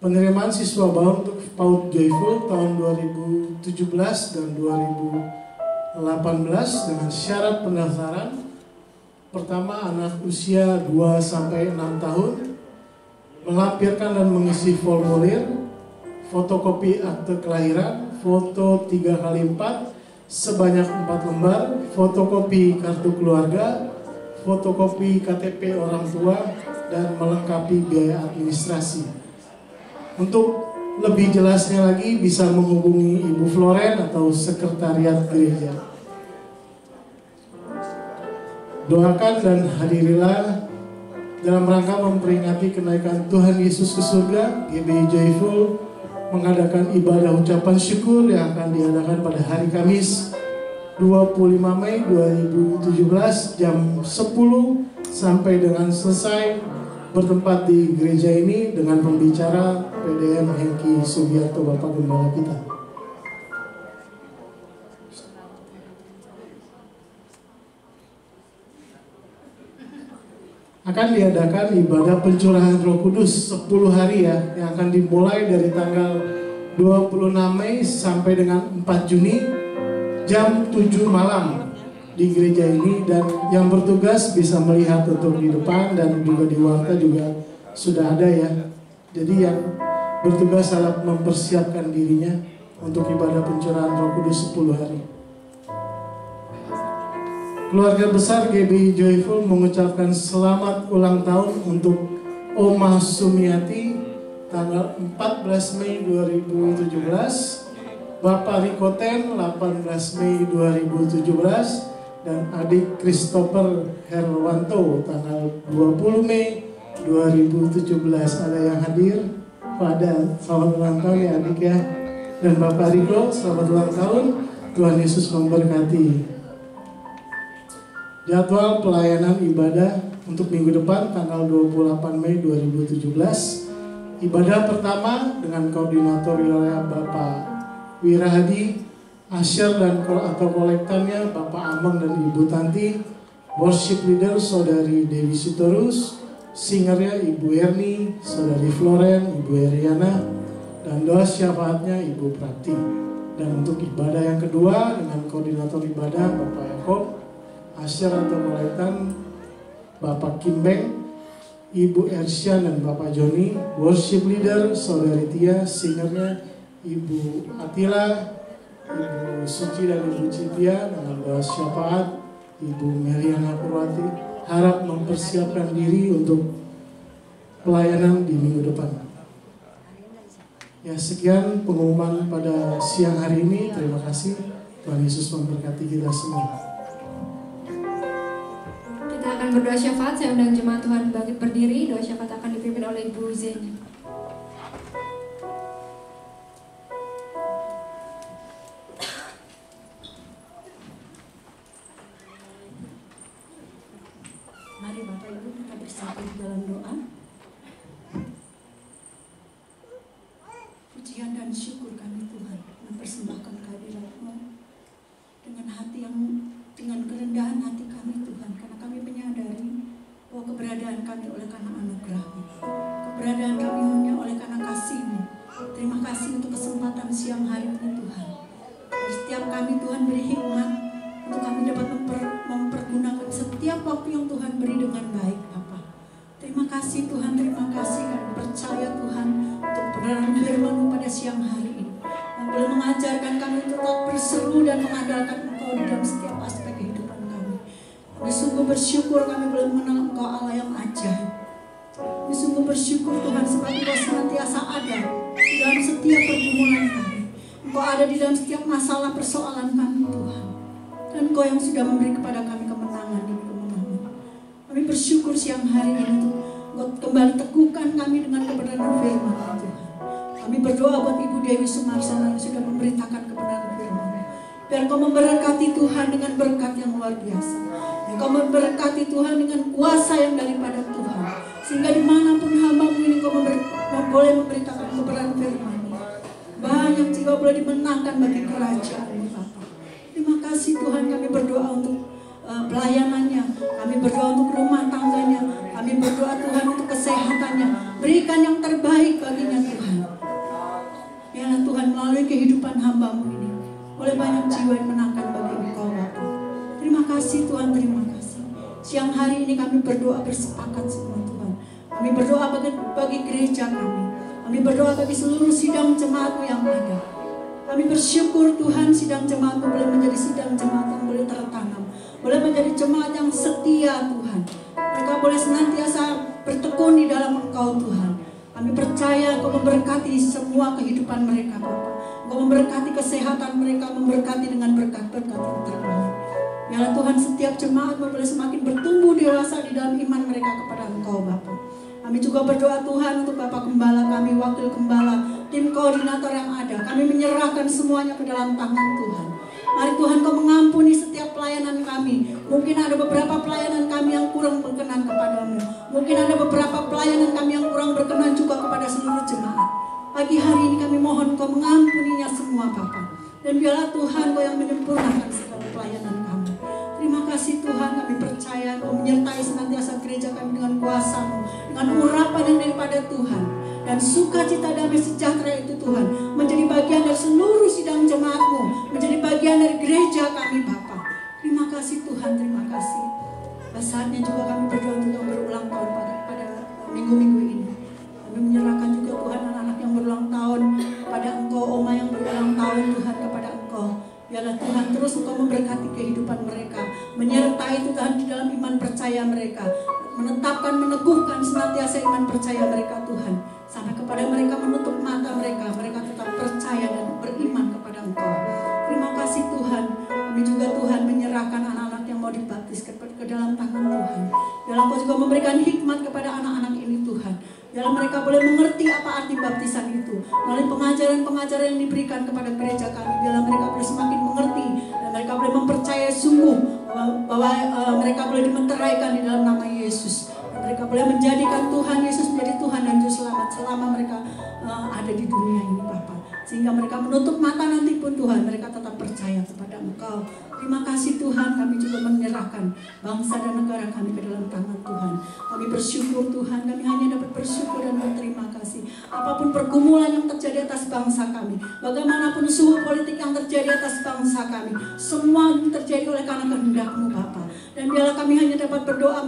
Penerimaan siswa baru untuk PAUD Joyful tahun 2017 dan 2018 dengan syarat pendaftaran. Pertama, anak usia 2-6 tahun melampirkan dan mengisi formulir, fotokopi akte kelahiran, foto 3x4 sebanyak 4 lembar, fotokopi kartu keluarga, fotokopi KTP orang tua, dan melengkapi biaya administrasi. Untuk lebih jelasnya lagi bisa menghubungi Ibu Floren atau sekretariat gereja. Doakan dan hadirilah dalam rangka memperingati kenaikan Tuhan Yesus ke surga. GBI Joyful mengadakan ibadah ucapan syukur yang akan diadakan pada hari Kamis 25 Mei 2017 jam 10 sampai dengan selesai, bertempat di gereja ini dengan pembicara PDM Hengki Sugiarto, Bapak Gembala kita. Akan diadakan ibadah pencurahan Roh Kudus 10 hari ya, yang akan dimulai dari tanggal 26 Mei sampai dengan 4 Juni jam 7 malam di gereja ini. Dan yang bertugas bisa melihat untuk di depan dan juga di warta juga sudah ada ya. Jadi yang bertugas adalah mempersiapkan dirinya untuk ibadah pencurahan Roh Kudus 10 hari. Keluarga besar GB Joyful mengucapkan selamat ulang tahun untuk Oma Sumiati tanggal 14 Mei 2017, Bapak Rikoten 18 Mei 2017, dan adik Christopher Herwanto tanggal 20 Mei 2017. Ada yang hadir? Pada selamat ulang tahun ya adik ya. Dan Bapak Riko selamat ulang tahun. Tuhan Yesus memberkati. Jadwal pelayanan ibadah untuk minggu depan tanggal 28 Mei 2017. Ibadah pertama dengan koordinator wilayah Bapak Wirahadi, Asher dan atau kolektannya Bapak Amang dan Ibu Tanti, worship leader Saudari Dewi Sitorus, singernya Ibu Erni, Saudari Floren, Ibu Eriana, dan doa syafaatnya Ibu Prati. Dan untuk ibadah yang kedua dengan koordinator ibadah Bapak Yakob, Asher atau kolektan Bapak Kimbeng, Ibu Ersya dan Bapak Joni, worship leader Saudari Tia, singernya Ibu Atila, Ibu Suci dan Ibu Citia, dengan doa syafaat Ibu Meliana Purwati. Harap mempersiapkan diri untuk pelayanan di minggu depan. Ya, sekian pengumuman pada siang hari ini. Terima kasih. Tuhan Yesus memberkati kita semua. Kita akan berdoa syafaat. Saya undang jemaat Tuhan bangkit berdiri. Doa syafaat akan dipimpin oleh Ibu Zeni. Mari Bapak Ibu kita bersatu di dalam doa. Pujian dan syukur kami Tuhan mempersembahkan kehadirat-Mu dengan hati yang dengan kerendahan hati kami Tuhan, karena kami menyadari bahwa keberadaan kami oleh karena anugerah-Mu, keberadaan kami hanya oleh karena kasih-Mu. Terima kasih untuk kesempatan siang hari ini Tuhan. Setiap kami Tuhan beri hikmat untuk kami dapat mempergunakan setiap waktu yang Tuhan beri dengan baik Bapa. Terima kasih Tuhan, terima kasih kami percaya Tuhan untuk kebenaran firman-Mu pada siang hari ini yang boleh mengajarkan kami untuk tetap berseru dan mengandalkan Engkau di dalam setiap aspek kehidupan kami. Kami sungguh bersyukur kami boleh mengenal Engkau Allah yang ajaib. Kami sungguh bersyukur Tuhan sebab Engkau senantiasa ada di dalam setiap pergumulan kami. Engkau ada di dalam setiap masalah persoalan kami Tuhan. Dan Engkau yang sudah memberi kepada kami kemenangan demi kemenangan. Kami bersyukur siang hari ini untuk Engkau kembali teguhkan kami dengan kebenaran firman Tuhan. Kami berdoa buat Ibu Dewi Sumarsana yang sudah memberitakan kebenaran firman. Biar Engkau memberkati Tuhan dengan berkat yang luar biasa. Engkau memberkati Tuhan dengan kuasa yang daripada Tuhan. Sehingga dimanapun hamba-Mu ini Engkau boleh memberitakan kebenaran firman. Banyak jiwa boleh dimenangkan bagi kerajaan-Mu Bapa. Terima kasih Tuhan, kami berdoa untuk pelayanannya, kami berdoa untuk rumah tangganya, kami berdoa Tuhan untuk kesehatannya. Berikan yang terbaik baginya Tuhan. Biarlah Tuhan melalui kehidupan hamba-Mu ini boleh banyak jiwa yang menangkan bagi Engkau Bapa. Terima kasih Tuhan, terima kasih. Siang hari ini kami berdoa bersepakat semua Tuhan. Kami berdoa bagi gereja kami. Kami berdoa bagi seluruh sidang jemaat-Mu yang ada. Kami bersyukur Tuhan sidang jemaat-Mu boleh menjadi sidang jemaat yang boleh tertanam. Boleh menjadi jemaat yang setia Tuhan. Mereka boleh senantiasa bertekun di dalam Engkau Tuhan. Kami percaya Engkau memberkati semua kehidupan mereka Bapa. Engkau memberkati kesehatan mereka, memberkati dengan berkat-berkat yang terbaik. Biarlah Tuhan setiap jemaat boleh semakin bertumbuh dewasa di dalam iman mereka kepada Engkau Bapa. Kami juga berdoa Tuhan untuk Bapak Gembala kami, Wakil Gembala tim koordinator yang ada. Kami menyerahkan semuanya ke dalam tangan Tuhan. Mari Tuhan Kau mengampuni setiap pelayanan kami. Mungkin ada beberapa pelayanan kami yang kurang berkenan kepadamu. Mungkin ada beberapa pelayanan kami yang kurang berkenan juga kepada seluruh jemaat. Pagi hari ini kami mohon Kau mengampuninya semua Bapa. Dan biarlah Tuhan Kau yang menyempurnakan segala pelayanan kami. Terima kasih Tuhan, kami percaya Kau menyertai senantiasa gereja kami dengan kuasa-Mu, dengan urapan yang daripada Tuhan. Dan sukacita damai sejahtera itu Tuhan menjadi bagian dari seluruh sidang jemaat-Mu, menjadi bagian dari gereja kami Bapa. Terima kasih Tuhan, terima kasih. Saatnya juga kami berdoa untuk yang berulang tahun pada minggu-minggu ini. Kami menyerahkan juga Tuhan anak-anak yang berulang tahun pada Engkau, oma yang berulang tahun Tuhan kepada Engkau. Biarlah Tuhan terus Engkau memberkati kehidupan mereka, menyertai Tuhan di dalam iman percaya mereka, menetapkan, meneguhkan senantiasa iman percaya mereka Tuhan. Sampai kepada mereka menutup mata mereka tetap percaya dan beriman kepada Engkau. Terima kasih Tuhan. Kami juga Tuhan menyerahkan anak-anak yang mau dibaptis ke dalam tangan Tuhan. Biarlah Engkau juga memberikan hikmat kepada anak-anak ini Tuhan. Biarlah mereka boleh mengerti apa arti baptisan itu. Melalui pengajaran-pengajaran yang diberikan kepada gereja kami. Biarlah mereka boleh semakin mengerti. Dan mereka boleh mempercayai sungguh bahwa mereka boleh dimeteraikan di dalam nama Yesus. Dan mereka boleh menjadikan Tuhan Yesus menjadi Tuhan dan Juru Selamat selama mereka ada di dunia ini Bapa. Sehingga mereka menutup mata nanti pun Tuhan, mereka tetap percaya kepada Engkau. Terima kasih Tuhan, kami juga menyerahkan bangsa dan negara kami ke dalam tangan Tuhan. Kami bersyukur Tuhan, kami hanya dapat bersyukur dan berterima kasih. Apapun pergumulan yang terjadi atas bangsa kami, bagaimanapun suhu politik yang terjadi atas bangsa kami, semua terjadi oleh karena kehendak-Mu Bapa. Dan biarlah kami hanya dapat berdoa,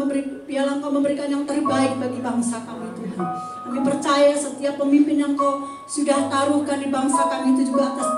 biarlah Engkau memberikan yang terbaik bagi bangsa kami Tuhan. Kami percaya setiap pemimpin yang Kau sudah taruhkan di bangsa kami itu juga atas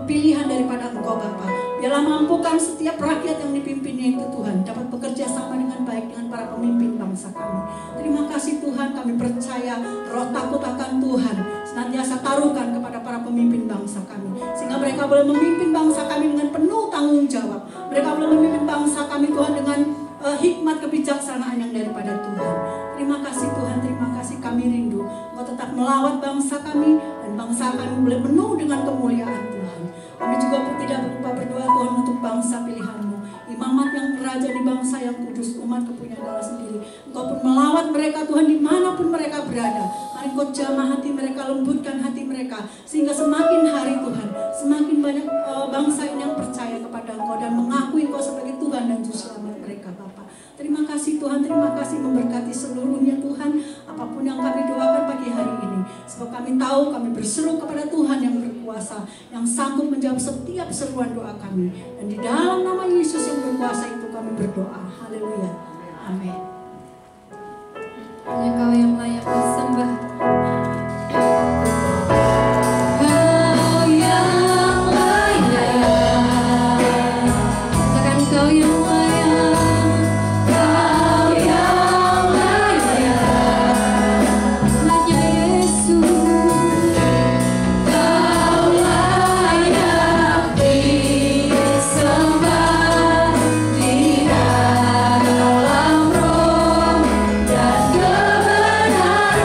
pilihan daripada Engkau Bapa. Biarlah mampukan setiap rakyat yang dipimpinnya itu Tuhan dapat bekerja sama dengan baik dengan para pemimpin bangsa kami. Terima kasih Tuhan, kami percaya roh takut akan Tuhan senantiasa taruhkan kepada para pemimpin bangsa kami. Sehingga mereka boleh memimpin bangsa kami dengan penuh tanggung jawab. Mereka boleh memimpin bangsa kami Tuhan dengan hikmat kebijaksanaan yang daripada Tuhan. Terima kasih Tuhan, terima kasih, kami rindu Engkau tetap melawat bangsa kami dan bangsa kami boleh penuh dengan kemuliaan Tuhan. Kami juga tidak lupa berdoa Tuhan untuk bangsa pilihan-Mu, imamat yang raja di bangsa yang kudus, umat kepunyaan Allah sendiri. Engkau pun melawat mereka Tuhan dimanapun mereka berada. Mari Engkau jamah hati mereka, lembutkan hati mereka, sehingga semakin hari Tuhan, semakin banyak bangsa ini yang percaya kepada Engkau dan mengakui Engkau sebagai Tuhan dan Juru Selamat mereka Bapa. Terima kasih Tuhan, terima kasih, memberkati seluruhnya Tuhan, apapun yang kami doakan pagi hari ini. Sebab kami tahu kami berseru kepada Tuhan yang berkuasa, yang sanggup menjawab setiap seruan doa kami. Dan di dalam nama Yesus yang berkuasa itu kami berdoa. Haleluya. Amin. Hanya Kau yang layak disembah. Dalam roh dan kebenaran.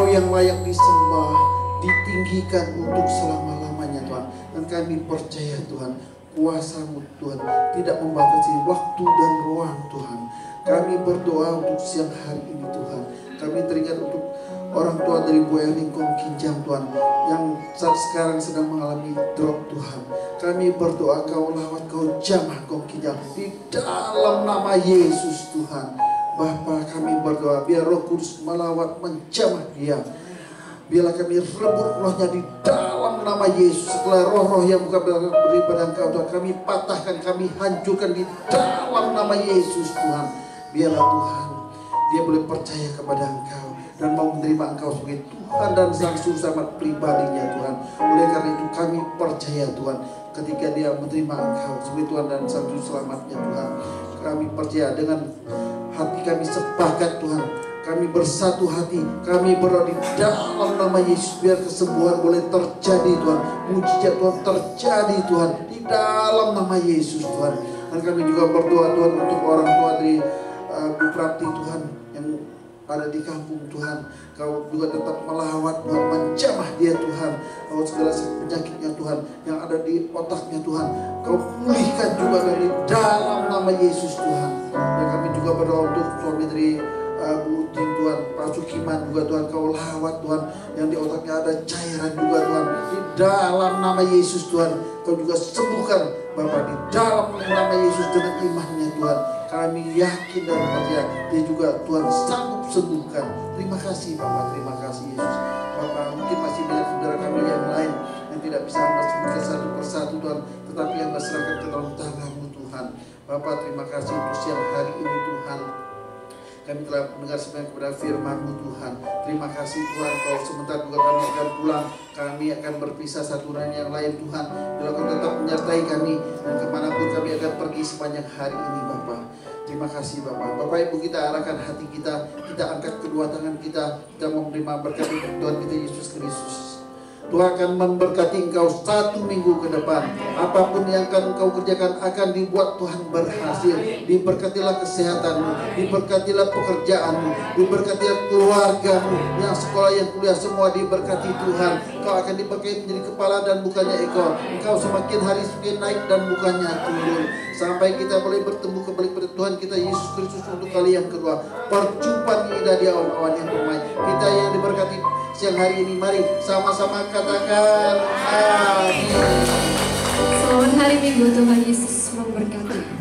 Engkau yang layak disembah, ditinggikan untuk selama-lamanya Tuhan. Dan kami percaya Tuhan, kuasa-Mu Tuhan tidak membatasi waktu dan ruang Tuhan. Kami berdoa untuk siang hari ini Tuhan. Kami teringat untuk orang tua dari Bu Erling Kong Kinjam Tuhan, yang saat sekarang sedang mengalami drop Tuhan. Kami berdoa Kau lawat, Kau jamah Kong Kinjam di dalam nama Yesus Tuhan. Bapa, kami berdoa biar Roh Kudus melawat, menjamah dia. Biarlah kami rebut rohnya di dalam nama Yesus. Setelah roh-roh yang bukan daripada Engkau Tuhan, kami patahkan, kami hancurkan di dalam nama Yesus Tuhan. Biarlah Tuhan, dia boleh percaya kepada Engkau dan mau menerima Engkau sebagai Tuhan dan Sang Juru Selamat pribadinya Tuhan. Oleh karena itu kami percaya Tuhan, ketika dia menerima Engkau sebagai Tuhan dan Sang Juru Selamatnya Tuhan, kami percaya dengan hati kami sepakat Tuhan, kami bersatu hati, kami berdoa di dalam nama Yesus, biar kesembuhan boleh terjadi Tuhan, mujizat Tuhan terjadi Tuhan, di dalam nama Yesus Tuhan. Dan kami juga berdoa Tuhan untuk orang tua dari Bu Prapti Tuhan yang ada di kampung Tuhan. Kau juga tetap melawat Tuhan, menjamah dia Tuhan. Kau segala penyakitnya Tuhan yang ada di otaknya Tuhan, Kau pulihkan juga dari dalam nama Yesus Tuhan. Dan kami juga berdoa untuk suami dari Bu Utin Tuhan, Pak Sukiman juga Tuhan, Kau lawat Tuhan, yang di otaknya ada cairan juga Tuhan, di dalam nama Yesus Tuhan. Kau juga sembuhkan Bapak di dalam nama Yesus dengan imannya Tuhan. Kami yakin dan percaya dia juga Tuhan sanggup sembuhkan. Terima kasih Bapak, terima kasih Yesus. Bapak, mungkin masih banyak saudara kami yang lain yang tidak bisa Anda sembuhkan satu persatu Tuhan, tetapi yang berserahkan ke dalam tangan-Mu Tuhan. Bapak, terima kasih untuk siang hari ini Tuhan. Kami telah mendengar semuanya kepada firman-Mu Tuhan. Terima kasih Tuhan, Kau sebentar juga kami akan pulang. Kami akan berpisah satu dengan yang lain Tuhan. Bila Kau tetap menyertai kami, dan kemanapun kami akan pergi sepanjang hari ini Bapak. Terima kasih Bapak. Bapak Ibu, kita arahkan hati kita, kita angkat kedua tangan kita mau menerima berkat Tuhan kita Yesus Kristus. Tuhan akan memberkati engkau 1 minggu ke depan. Apapun yang akan engkau kerjakan akan dibuat Tuhan berhasil. Diberkatilah kesehatanmu, diberkatilah pekerjaanmu, diberkatilah keluargamu, yang sekolah yang kuliah semua diberkati Tuhan. Kau akan dipakai menjadi kepala dan bukannya ekor. Engkau semakin hari semakin naik dan bukannya turun. Sampai kita boleh bertemu kembali pada Tuhan kita Yesus Kristus untuk kali yang kedua. Perjumpaan indah di awan-awan yang damai. Kita yang diberkati siang hari ini, mari sama-sama katakan amin. Selamat hari Minggu, Tuhan Yesus memberkati.